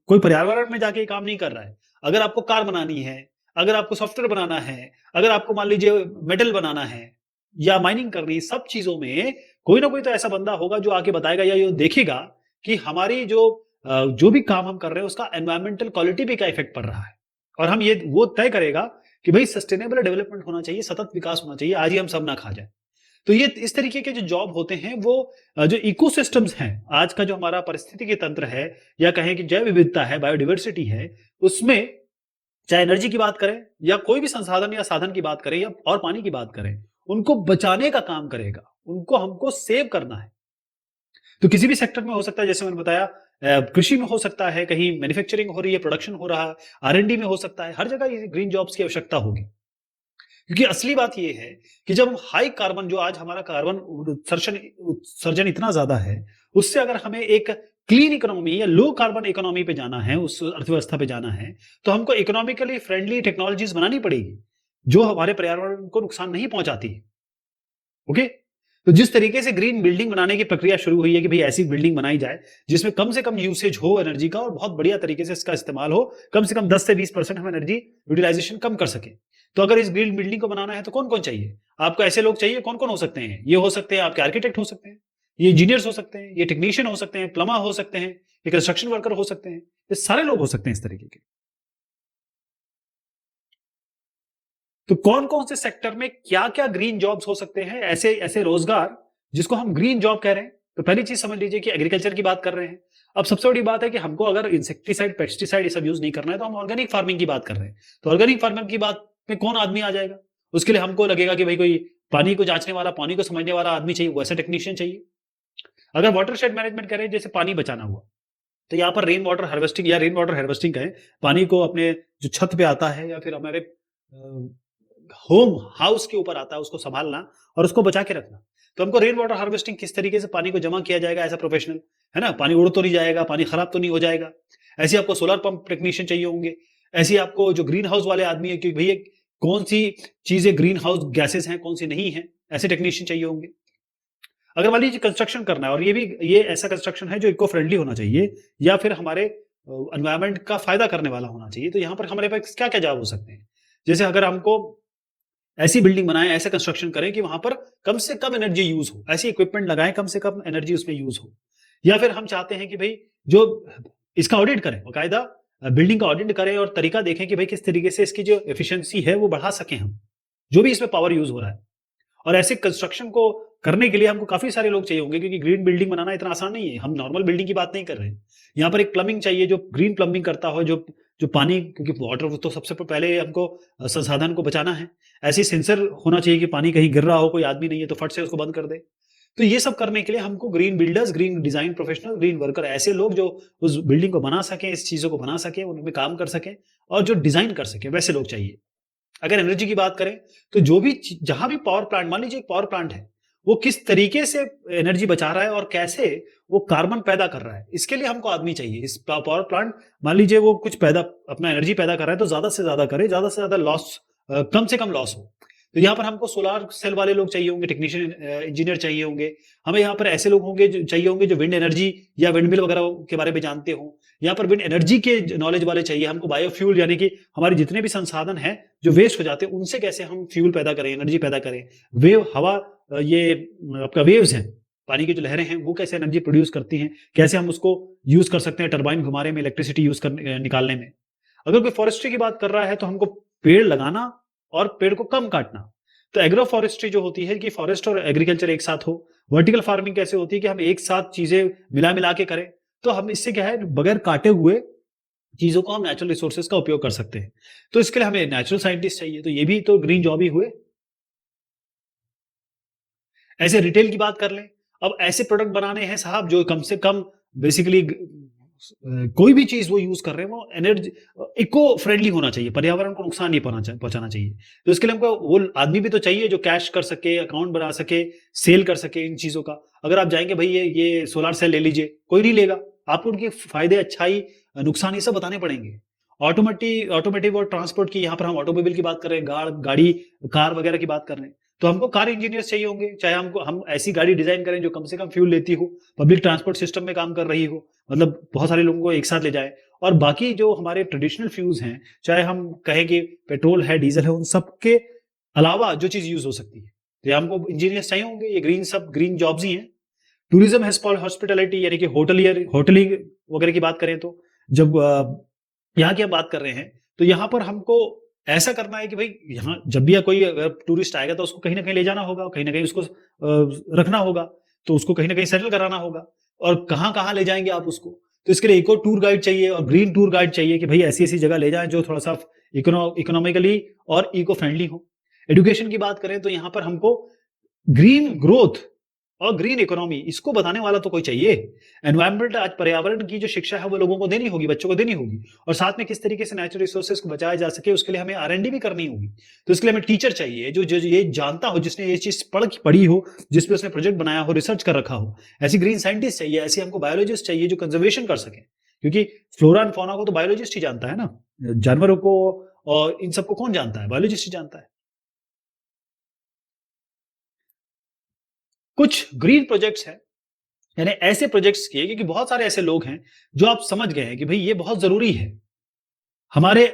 कोई पर्यावरण में जाके काम नहीं कर रहा है, अगर आपको कार बनानी है, अगर आपको सॉफ्टवेयर बनाना है, अगर आपको मान लीजिए मेटल बनाना है या माइनिंग करनी है, सब चीजों में कोई ना कोई तो ऐसा बंदा होगा जो आके बताएगा या ये देखेगा कि हमारी जो भी काम हम कर रहे हैं उसका एनवायरमेंटल क्वालिटी पे क्या इफेक्ट पड़ रहा है, और हम ये वो तय करेगा कि भाई सस्टेनेबल डेवलपमेंट होना चाहिए, सतत विकास होना चाहिए, आज ही हम सब ना खा जाए। तो ये इस तरीके के जो जॉब होते हैं वो जो इकोसिस्टम्स हैं, आज का जो हमारा पारिस्थितिकी तंत्र है, या कहें कि जैव विविधता है, बायोडाइवर्सिटी है, उसमें चाहे एनर्जी की बात करें या कोई भी संसाधन या साधन की बात करें या और पानी की बात करें, उनको बचाने का काम करेगा, उनको हमको सेव करना है। तो किसी भी सेक्टर में हो सकता है, जैसे मैंने बताया, कृषि में हो सकता है, कहीं मैन्युफैक्चरिंग हो रही है, प्रोडक्शन हो रहा है, आर&डी में हो सकता है, हर जगह ये ग्रीन जॉब्स की आवश्यकता होगी। क्योंकि असली बात यह है कि जब हम हाई कार्बन, जो आज हमारा कार्बन उत्सर्जन इतना ज्यादा है, उससे अगर हमें एक क्लीन इकोनॉमी या लो कार्बन इकोनॉमी पे जाना है, उस अर्थव्यवस्था पे जाना है, तो हमको इकोनॉमिकली फ्रेंडली टेक्नोलॉजीज बनानी पड़ेगी जो हमारे पर्यावरण को नुकसान नहीं पहुंचाती। ओके, तो जिस तरीके से ग्रीन बिल्डिंग बनाने की प्रक्रिया शुरू हुई है कि भाई ऐसी बिल्डिंग बनाई जाए जिसमें कम से कम यूसेज हो एनर्जी का और बहुत बढ़िया तरीके से इसका इस्तेमाल हो, कम से कम 10 से 20% हम एनर्जी यूटिलाइजेशन कम कर सके। तो अगर इस ग्रीन बिल्डिंग को बनाना है तो कौन कौन चाहिए आपको? ऐसे लोग चाहिए, कौन कौन हो सकते हैं? ये हो सकते हैं आपके आर्किटेक्ट हो सकते हैं, ये इंजीनियर्स हो सकते हैं, ये टेक्नीशियन हो सकते हैं, प्लम्बर हो सकते हैं, ये कंस्ट्रक्शन वर्कर हो सकते हैं, ये सारे लोग हो सकते हैं इस तरीके के। तो कौन कौन से सेक्टर में क्या क्या ग्रीन जॉब्स हो सकते हैं, ऐसे ऐसे रोजगार जिसको हम ग्रीन जॉब कह रहे हैं? तो पहली चीज समझ लीजिए कि एग्रीकल्चर की बात कर रहे हैं। अब सबसे बड़ी बात है कि हमको अगर इंसेक्टिसाइड, पेस्टिसाइड ये सब यूज नहीं करना है, तो हम ऑर्गेनिक फार्मिंग की बात कर रहे हैं। तो ऑर्गेनिक फार्मिंग की बात में कौन आदमी आ जाएगा? उसके लिए हमको लगेगा कि भाई कोई पानी को जांचने वाला, पानी को समझने वाला आदमी चाहिए, वैसा टेक्नीशियन चाहिए। अगर वाटर शेड मैनेजमेंट करें, जैसे पानी बचाना हुआ, तो यहाँ पर रेन वाटर हार्वेस्टिंग या रेन वाटर हार्वेस्टिंग कहें, पानी को अपने जो छत पे आता है या फिर हमारे होम हाउस के ऊपर आता है, उसको संभालना और उसको बचा के रखना। तो हमको रेन वाटर हार्वेस्टिंग, किस तरीके से पानी को जमा किया जाएगा एज अ प्रोफेशनल, है ना, पानी उड़ तो नहीं जाएगा, पानी खराब तो नहीं हो जाएगा। ऐसे आपको सोलर पंप टेक्नीशियन चाहिए होंगे। ऐसे आपको जो ग्रीन हाउस वाले आदमी है कि भैया कौन सी चीजें ग्रीन हाउस गैसेस हैं, कौन सी नहीं है, ऐसे टेक्नीशियन चाहिए होंगे। अगर मान लीजिए कंस्ट्रक्शन करना है और ये ऐसा कंस्ट्रक्शन है जो इको फ्रेंडली होना चाहिए या फिर हमारे एनवायरनमेंट का फायदा करने वाला होना चाहिए, तो यहाँ पर हमारे पास क्या क्या जवाब हो सकते हैं। जैसे अगर हमको ऐसी बिल्डिंग बनाएं, ऐसा कंस्ट्रक्शन करें कि वहां पर कम से कम एनर्जी यूज हो, ऐसी इक्विपमेंट लगाएं कम से कम एनर्जी उसमें यूज हो। या फिर हम चाहते हैं कि भाई जो इसका ऑडिट करें, बाकायदा बिल्डिंग का ऑडिट करें और तरीका देखें कि भाई किस तरीके से इसकी जो एफिशिएंसी है वो बढ़ा सकें हम, जो भी इसमें पावर यूज हो रहा है। और ऐसे कंस्ट्रक्शन को करने के लिए हमको काफी सारे लोग चाहिए होंगे, क्योंकि ग्रीन बिल्डिंग बनाना इतना आसान नहीं है। हम नॉर्मल बिल्डिंग की बात नहीं कर रहे हैं। यहाँ पर एक प्लम्बिंग चाहिए जो ग्रीन प्लम्बिंग करता हो, जो जो पानी, क्योंकि वाटर तो सबसे पहले हमको संसाधन को बचाना है। ऐसी सेंसर होना चाहिए कि पानी कहीं गिर रहा हो, कोई आदमी नहीं है तो फट से उसको बंद कर दे। तो ये सब करने के लिए हमको green builders, green design professional, green worker, ऐसे लोग जो उस बिल्डिंग को बना सकें, इस चीजों को बना सकें, उनमें काम कर सकें और जो डिजाइन कर सकें, वैसे लोग चाहिए। अगर एनर्जी की बात करें तो जो भी जहां भी पावर प्लांट, मान लीजिए एक पावर प्लांट है, वो किस तरीके से एनर्जी बचा रहा है और कैसे वो कार्बन पैदा कर रहा है, इसके लिए हमको आदमी चाहिए। इस पावर प्लांट मान लीजिए वो कुछ पैदा, अपना एनर्जी पैदा कर रहा है, तो ज्यादा से ज्यादा करे, ज्यादा से ज्यादा लॉस, कम से कम लॉस हो। तो यहाँ पर हमको सोलार सेल वाले लोग चाहिए होंगे, टेक्नीशियन, इंजीनियर चाहिए होंगे। हमें यहाँ पर ऐसे लोग होंगे जो चाहिए होंगे जो विंड एनर्जी या विंड मिल वगैरह के बारे में जानते हो। यहाँ पर विंड एनर्जी के नॉलेज वाले चाहिए हमको। बायोफ्यूल, यानी कि हमारे जितने भी संसाधन हैं जो वेस्ट हो जाते हैं, उनसे कैसे हम फ्यूल पैदा करें, एनर्जी पैदा करें। वेव, हवा, ये आपका वेव्स हैं, पानी की जो लहरें हैं, वो कैसे एनर्जी प्रोड्यूस करती हैं, कैसे हम उसको यूज कर सकते हैं टरबाइन घुमाने में, इलेक्ट्रिसिटी यूज करने निकालने में। अगर कोई फॉरेस्ट्री की बात कर रहा है तो हमको पेड़ लगाना और पेड़ को कम काटना। तो एग्रो फॉरेस्ट्री जो होती है कि फॉरेस्ट और एग्रीकल्चर एक साथ हो। वर्टिकल फार्मिंग कैसे होती है कि हम एक साथ चीजें मिला मिला के करें, तो हम इससे क्या है, बगैर काटे हुए चीजों को हम नेचुरल रिसोर्सेज का उपयोग कर सकते हैं। तो इसके लिए हमें नेचुरल साइंटिस्ट चाहिए, तो ये भी तो ग्रीन जॉब ही हुए। ऐसे रिटेल की बात कर लें, अब ऐसे प्रोडक्ट बनाने हैं साहब जो कम से कम बेसिकली कोई भी चीज वो यूज कर रहे हैं वो एनर्जी इको फ्रेंडली होना चाहिए, पर्यावरण को नुकसान नहीं पहुंचाना चाहिए। तो इसके लिए हमको वो आदमी भी तो चाहिए जो कैश कर सके, अकाउंट बना सके, सेल कर सके इन चीजों का। अगर आप जाएंगे भाई ये सोलर सेल ले लीजिए, कोई नहीं लेगा। आपको उनके फायदे, अच्छाई, नुकसान ये सब बताने पड़ेंगे। ऑटोमेटिव और ट्रांसपोर्ट की, यहाँ पर हम ऑटोमोबाइल की बात कर रहे हैं, गाड़ी, कार वगैरह की बात कर रहे हैं, तो हमको कार इंजीनियर्स चाहिए होंगे। चाहे हम ऐसी गाड़ी डिजाइन करें जो कम से कम फ्यूल लेती हो, पब्लिक ट्रांसपोर्ट सिस्टम में काम कर रही हो, मतलब बहुत सारे लोगों को एक साथ ले जाए। और बाकी जो हमारे ट्रेडिशनल फ्यूल्स हैं, चाहे हम कहें कि पेट्रोल है, डीजल है, उन सबके अलावा जो चीज यूज हो सकती है, तो हमको इंजीनियर्स चाहिए होंगे। ये ग्रीन जॉब्स ही हैं। टूरिज्म, हॉस्पिटैलिटी, यानी कि होटलिंग वगैरह की बात करें, तो जब यहाँ की हम बात कर रहे हैं, तो यहाँ पर हमको ऐसा करना है कि भाई यहाँ जब भी कोई अगर टूरिस्ट आएगा तो उसको कहीं ना कहीं ले जाना होगा, कहीं ना कहीं उसको रखना होगा, तो उसको कहीं ना कहीं सेटल कराना होगा। और कहाँ कहाँ ले जाएंगे आप उसको, तो इसके लिए इको टूर गाइड चाहिए और ग्रीन टूर गाइड चाहिए कि भाई ऐसी ऐसी जगह ले जाएं जो थोड़ा सा इकोनॉमिकली और इको फ्रेंडली हो। एजुकेशन की बात करें तो यहाँ पर हमको ग्रीन ग्रोथ और ग्रीन इकोनॉमी, इसको बताने वाला तो कोई चाहिए। एनवायरमेंट, आज पर्यावरण की जो शिक्षा है वो लोगों को देनी होगी, बच्चों को देनी होगी। और साथ में किस तरीके से नेचुरल रिसोर्सेज को बचाया जा सके, उसके लिए हमें R&D भी करनी होगी। तो इसके लिए हमें टीचर चाहिए जो ये जानता हो, जिसने ये चीज पढ़ी हो, जिसपे उसने प्रोजेक्ट बनाया हो, रिसर्च कर रखा हो। ऐसी ग्रीन साइंटिस्ट चाहिए, ऐसी हमको बायोलॉजिस्ट चाहिए जो कंजर्वेशन कर सके, क्योंकि फ्लोरा एंड फौना को तो बायोलॉजिस्ट ही जानता है ना, जानवरों को और इन सबको कौन जानता है, बायोलॉजिस्ट ही जानता है। कुछ ग्रीन प्रोजेक्ट्स हैं, यानी ऐसे प्रोजेक्ट्स किए, क्योंकि बहुत सारे ऐसे लोग हैं जो आप समझ गए हैं कि भाई ये बहुत जरूरी है, हमारे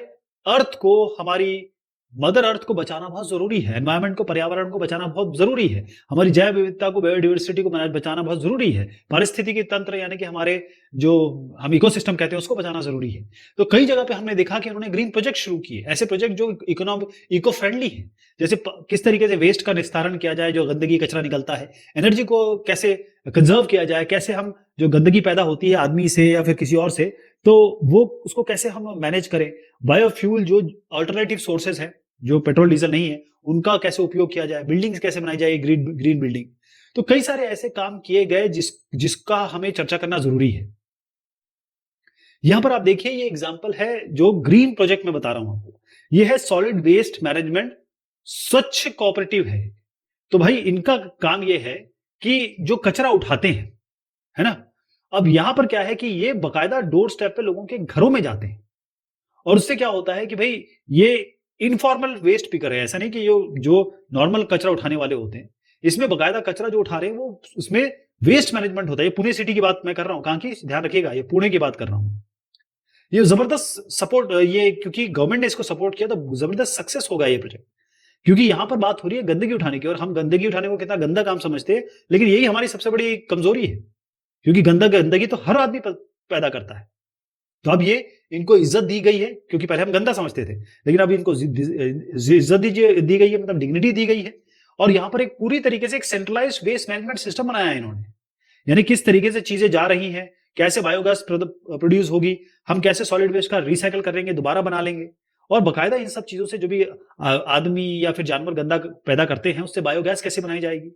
अर्थ को, हमारी मदर अर्थ को बचाना बहुत जरूरी है, एनवायरनमेंट को, पर्यावरण को बचाना बहुत जरूरी है, हमारी जैव विविधता को, बायोडाइवर्सिटी को बचाना बहुत जरूरी है, पारिस्थितिकी तंत्र यानी कि हमारे जो हम इकोसिस्टम कहते हैं उसको बचाना जरूरी है। तो कई जगह पे हमने देखा कि उन्होंने ग्रीन प्रोजेक्ट शुरू किए, ऐसे प्रोजेक्ट जो इको फ्रेंडली है। जैसे किस तरीके से वेस्ट का निस्तारण किया जाए, जो गंदगी कचरा निकलता है, एनर्जी को कैसे कंजर्व किया जाए, कैसे हम जो गंदगी पैदा होती है आदमी से या फिर किसी और से, तो वो उसको कैसे हम मैनेज करें। बायोफ्यूल, जो अल्टरनेटिव सोर्सेज हैं, जो पेट्रोल डीजल नहीं है, उनका कैसे उपयोग किया जाए, बिल्डिंग्स कैसे बनाई जाए, ग्रीन बिल्डिंग। तो कई सारे ऐसे काम किए गए जिसका हमें चर्चा करना जरूरी है। यहां पर आप देखिए, ये एग्जांपल है जो ग्रीन प्रोजेक्ट में बता रहा हूं आपको, ये है सॉलिड वेस्ट मैनेजमेंट स्वच्छ कोऑपरेटिव है। तो भाई इनका काम ये है कि जो कचरा उठाते हैं, है ना, अब यहां पर क्या है कि ये बकायदा डोर स्टेप पे लोगों के घरों में जाते हैं। और उससे क्या होता है कि भाई ये इनफॉर्मल वेस्ट पिकर है, ऐसा नहीं कि जो नॉर्मल कचरा उठाने वाले होते हैं, इसमें बकायदा कचरा जो उठा रहे हैं वो उसमें वेस्ट मैनेजमेंट होता है। ये पुणे सिटी की बात मैं कर रहा हूँ, कहाँ की ध्यान रखिएगा, ये पुणे की बात कर रहा हूँ। ये जबरदस्त सपोर्ट, ये क्योंकि गवर्नमेंट ने इसको सपोर्ट किया तो जबरदस्त सक्सेस होगा ये प्रोजेक्ट, क्योंकि यहाँ पर बात हो रही है गंदगी उठाने की, और हम गंदगी उठाने को कितना गंदा काम समझते हैं, लेकिन यही हमारी सबसे बड़ी कमजोरी है, क्योंकि गंदगी तो हर आदमी पैदा करता है। तो अब ये इनको इज्जत दी गई है, क्योंकि पहले हम गंदा समझते थे, लेकिन अब इनको इज्जत दी गई है, मतलब डिग्निटी दी गई है। और यहाँ पर एक पूरी तरीके से एक सेंट्रलाइज्ड वेस्ट मैनेजमेंट सिस्टम बनाया है इन्होंने, यानी किस तरीके से चीजें जा रही हैं, कैसे बायोगैस प्रोड्यूस होगी, हम कैसे सॉलिड वेस्ट का रिसाइकल करेंगे, दोबारा बना लेंगे, और बकायदा इन सब चीजों से जो भी आदमी या फिर जानवर गंदा पैदा करते हैं उससे बायोगैस कैसे बनाई जाएगी,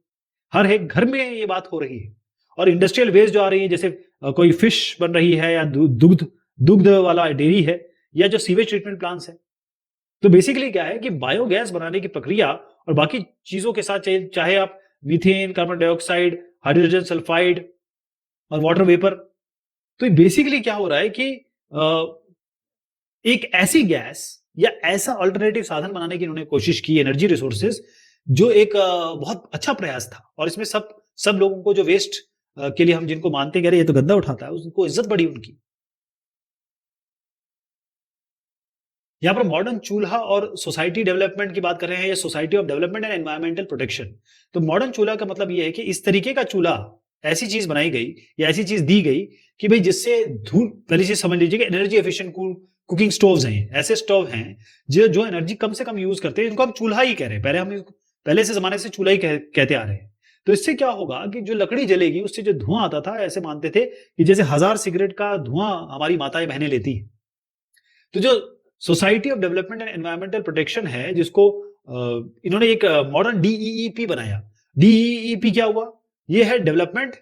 हर एक घर में ये बात हो रही है। और इंडस्ट्रियल वेस्ट जो आ रही है, जैसे कोई फिश बन रही है, या दुग्ध वाला डेयरी है, या जो सीवेज ट्रीटमेंट प्लांट्स है, तो बेसिकली क्या है कि बायोगैस बनाने की प्रक्रिया और बाकी चीजों के साथ चाहे आप methane, carbon dioxide, hydrogen sulphide और वाटर वेपर, तो बेसिकली क्या हो रहा है कि एक ऐसी गैस या ऐसा अल्टरनेटिव साधन बनाने की इन्होंने कोशिश की, एनर्जी रिसोर्सेज, जो एक बहुत अच्छा प्रयास था। और इसमें सब लोगों को जो वेस्ट के लिए हम जिनको मानते हैं, ये तो गंदा उठाता है, उनको इज्जत बढ़ी उनकी। यहाँ पर मॉडर्न चूल्हा और सोसाइटी डेवलपमेंट की बात कर रहे हैं, या society of development and environmental protection. तो मॉडर्न चूल्हा का मतलब ये है कि इस तरीके का चूल्हा, ऐसी चीज बनाई गई या ऐसी चीज दी गई कि भाई जिससे धूल, पहली चीज समझ लीजिए कि एनर्जी एफिशिएंट कुकिंग स्टोव्स हैं, ऐसे स्टोव हैं जो एनर्जी कम से कम यूज करते हैं, इनको हम चूल्हा ही कह रहे हैं, पहले से जमाने से चूल्हा ही कहते आ रहे हैं। तो इससे क्या होगा कि जो लकड़ी जलेगी उससे जो धुआं आता था, ऐसे मानते थे कि जैसे 1000 सिगरेट का धुआं हमारी माताएं बहनें लेती है। तो जो society of development and environmental protection है, जिसको इन्होंने एक मॉडर्न डीईईपी बनाया। डीईईपी क्या हुआ? ये है development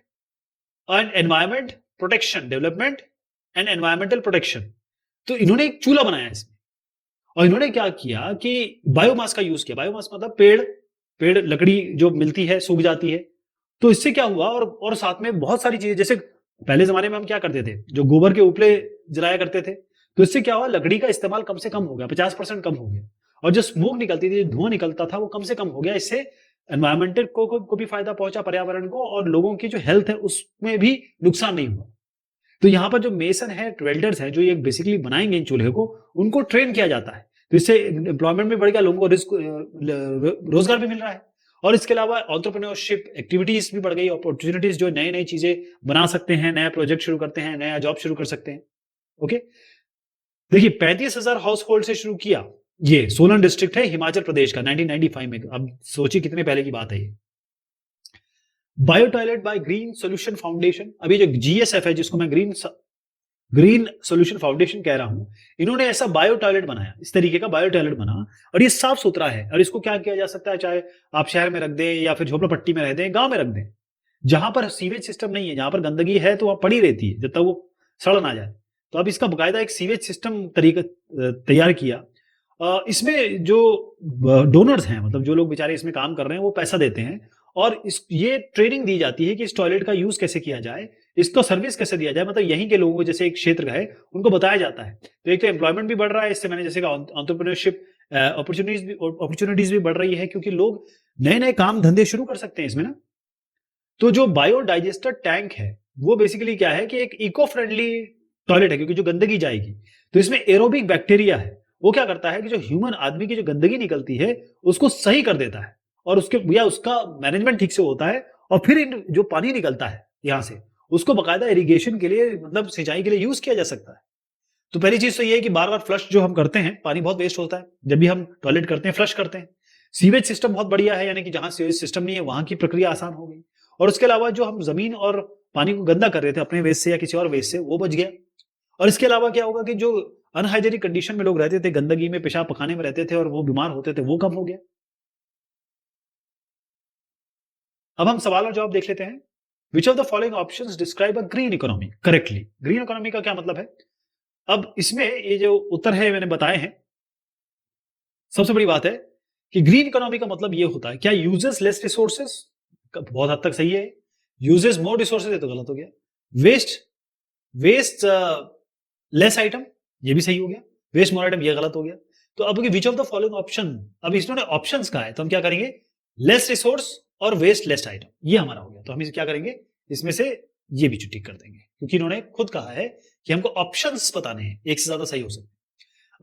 and environment protection, development and environmental protection. तो इन्होंने एक चूल्हा बनाया इसमें, और इन्होंने क्या किया कि बायोमास का यूज किया। बायोमास मतलब पेड़ लकड़ी जो मिलती है सूख जाती है, तो इससे क्या हुआ, और साथ में बहुत सारी चीजें, जैसे पहले जमाने में हम क्या करते थे, जो गोबर के उपले जलाया करते थे, तो इससे क्या हुआ, लकड़ी का इस्तेमाल कम से कम हो गया, 50% कम हो गया, और जो स्मोक निकलती थी, धुआं निकलता था, वो कम से कम हो गया। इससे एनवायरमेंटल को भी फायदा पहुंचा, पर्यावरण को, और लोगों की जो हेल्थ है उसमें भी नुकसान नहीं हुआ। तो यहाँ पर जो मेसन है, वेल्डर्स है, जो ये बेसिकली बनाएंगे इन चूल्हे को, उनको ट्रेन किया जाता है, तो इससे एम्प्लॉयमेंट भी बढ़ गया, लोगों को रोजगार भी मिल रहा है, और इसके अलावा एंटरप्रेन्योरशिप एक्टिविटीज भी बढ़ गई, अपॉर्चुनिटीज, जो नई नई चीजें बना सकते हैं, नया प्रोजेक्ट शुरू करते हैं, नया जॉब शुरू कर सकते हैं। ओके, देखिए 35,000 हाउस होल्ड से शुरू किया, ये सोलन डिस्ट्रिक्ट है हिमाचल प्रदेश का, 1995 में। अब सोचिए कितने पहले की बात है ये। Bio toilet by green solution foundation, अभी जो जीएसएफ है, जिसको मैं ग्रीन सोल्यूशन फाउंडेशन कह रहा हूं, इन्होंने ऐसा बायो टॉयलेट बनाया, इस तरीके का बायो टॉयलेट बना, और ये साफ सुथरा है। और इसको क्या किया जा सकता है, चाहे आप शहर में रख दें या फिर झोपड़पट्टी में रह दें, गांव में रख दें, जहां पर सीवेज सिस्टम नहीं है, जहां पर गंदगी है तो वह पड़ी रहती है जब तक वो सड़ ना जाए। तो अब इसका बकायदा एक सीवेज सिस्टम तैयार किया। इसमें जो डोनर्स हैं, मतलब जो लोग बेचारे इसमें काम कर रहे हैं, वो पैसा देते हैं, और ये ट्रेनिंग दी जाती है कि इस टॉयलेट का यूज कैसे किया जाए, इसको सर्विस कैसे दिया जाए, मतलब यहीं के लोगों को, जैसे एक क्षेत्र का है, उनको बताया जाता है। तो एक तो एम्प्लॉयमेंट भी बढ़ रहा है इससे, मैंने जैसे एंटरप्रेन्योरशिप अपॉर्चुनिटीज भी बढ़ रही है, क्योंकि लोग नए नए काम धंधे शुरू कर सकते हैं इसमें ना। तो जो बायोडाइजेस्टर टैंक है, वो बेसिकली क्या है कि एक इको फ्रेंडली टॉयलेट है, क्योंकि जो गंदगी जाएगी तो इसमें एरोबिक बैक्टीरिया है, वो क्या करता है कि जो ह्यूमन आदमी की जो गंदगी निकलती है उसको सही कर देता है, और उसका मैनेजमेंट ठीक से होता है, और फिर जो पानी निकलता है यहां से, उसको बकायदा इरिगेशन के लिए, मतलब सिंचाई के लिए यूज किया जा सकता है। तो पहली चीज तो ये है कि बार बार फ्लश जो हम करते हैं, पानी बहुत वेस्ट होता है जब भी हम टॉयलेट करते हैं, फ्लश करते हैं। सीवेज सिस्टम बहुत बढ़िया है, यानी कि जहां सीवेज सिस्टम नहीं है वहां की प्रक्रिया आसान हो गई, और उसके अलावा जो हम जमीन और पानी को गंदा कर रहे थे अपने वेस्ट से या किसी और वेस्ट से, वो बच गया। और इसके अलावा क्या होगा कि जो अनहाइजेनिक कंडीशन में लोग रहते थे, गंदगी में, पेशाब पखाने में रहते थे और वो बीमार होते थे, वो कम हो गया। अब हम सवाल और जवाब देख लेते हैं। Which of the following options describe a green economy correctly? Green economy का क्या मतलब है? अब इसमें ये जो उत्तर है मैंने बताए हैं। सबसे बड़ी बात है कि ग्रीन इकोनॉमी का मतलब ये होता है, क्या यूजेस लेस रिसोर्सेस, बहुत हद तक सही है। यूजेस मोर रिसोर्सेज, ये तो गलत हो गया। वेस्ट लेस आइटम, ये भी सही हो गया। वेस्ट मोर आइटम, ये गलत हो गया। तो अब which of the following option, अब इसमें ऑप्शंस का है, तो हम क्या करेंगे, लेस रिसोर्स और वेस्ट लेस आइटम, ये हमारा हो गया। तो हम इसे क्या करेंगे, इसमें से ये भी टिक कर देंगे, क्योंकि इन्होंने खुद कहा है कि हमको ऑप्शंस बताने हैं, एक से ज्यादा सही हो सकते हैं।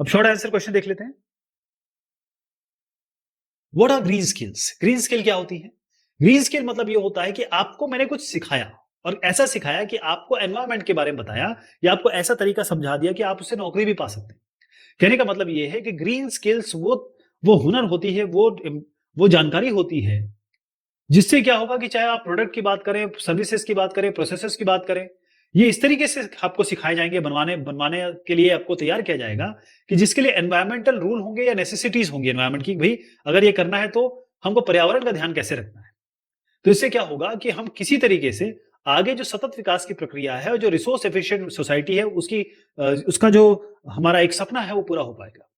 अब शॉर्ट आंसर क्वेश्चन देख लेते हैं। What are green skills? Green skill क्या होती है? ग्रीन स्किल मतलब ये होता है कि आपको मैंने कुछ सिखाया, और ऐसा सिखाया कि आपको एनवायरमेंट के बारे में बताया, या आपको ऐसा तरीका समझा दिया कि आप उससे नौकरी भी पा सकते हैं। कहने का मतलब ये है कि ग्रीन स्किल्स वो हुनर होती है, वो जानकारी होती है, जिससे क्या होगा कि चाहे आप प्रोडक्ट की बात करें, सर्विसेज की बात करें, प्रोसेसेस की बात करें, ये इस तरीके से आपको सिखाए जाएंगे, बनवाने बनवाने के लिए आपको तैयार किया जाएगा कि जिसके लिए एनवायरमेंटल रूल होंगे या नेसेसिटीज होंगी एनवायरमेंट की, भाई अगर ये करना है तो हमको पर्यावरण का ध्यान कैसे रखना है। तो इससे क्या होगा कि हम किसी तरीके से आगे जो सतत विकास की प्रक्रिया है और जो रिसोर्स एफिशिएंट सोसाइटी है उसका जो हमारा एक सपना है वो पूरा हो पाएगा।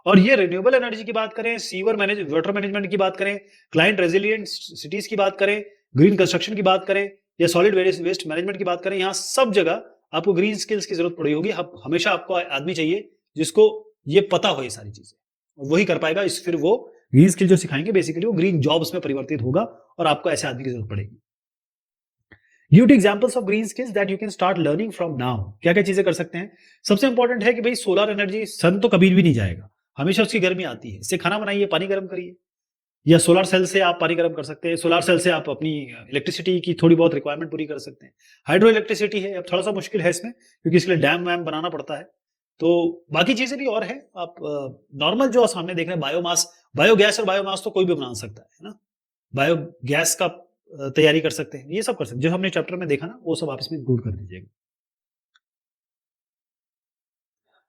और ये रिन्यूएबल एनर्जी की बात करें, वाटर मैनेजमेंट की बात करें, क्लाइंट रेजिलिएंट सिटीज की बात करें, ग्रीन कंस्ट्रक्शन की बात करें, या सॉलिड वेस्ट मैनेजमेंट की बात करें, यहाँ सब जगह आपको ग्रीन स्किल्स की जरूरत पड़ी होगी। हमेशा आपको आदमी चाहिए जिसको ये पता हो ये सारी चीजें, वही कर पाएगा। फिर वो ग्रीन स्किल जो सिखाएंगे बेसिकली वो ग्रीन जॉब्स में परिवर्तित होगा, और आपको ऐसे आदमी की जरूरत पड़ेगी। Give to examples of green skills that you can start learning from now. क्या क्या चीजें कर सकते हैं? सबसे इंपॉर्टेंट है कि भाई सोलर एनर्जी, सन तो कभी भी नहीं जाएगा, हमेशा उसकी गर्मी आती है, इससे खाना बनाइए, पानी गर्म करिए, या सोलर सेल से आप पानी गर्म कर सकते हैं। सोलर सेल से आप अपनी इलेक्ट्रिसिटी की थोड़ी बहुत रिक्वायरमेंट पूरी कर सकते हैं। हाइड्रो इलेक्ट्रिसिटी है, अब थोड़ा सा मुश्किल है इसमें, क्योंकि इसके लिए डैम वैम बनाना पड़ता है। तो बाकी चीजें भी और है, आप नॉर्मल जो सामने देख रहे हैं, बायोमास, बायोगैस और बायोमास तो कोई भी बना सकता है ना। बायोगैस का तैयारी कर सकते हैं, ये सब कर सकते हैं, जो हमने चैप्टर में देखा ना वो सब आप इसमें इंक्लूड कर दीजिएगा।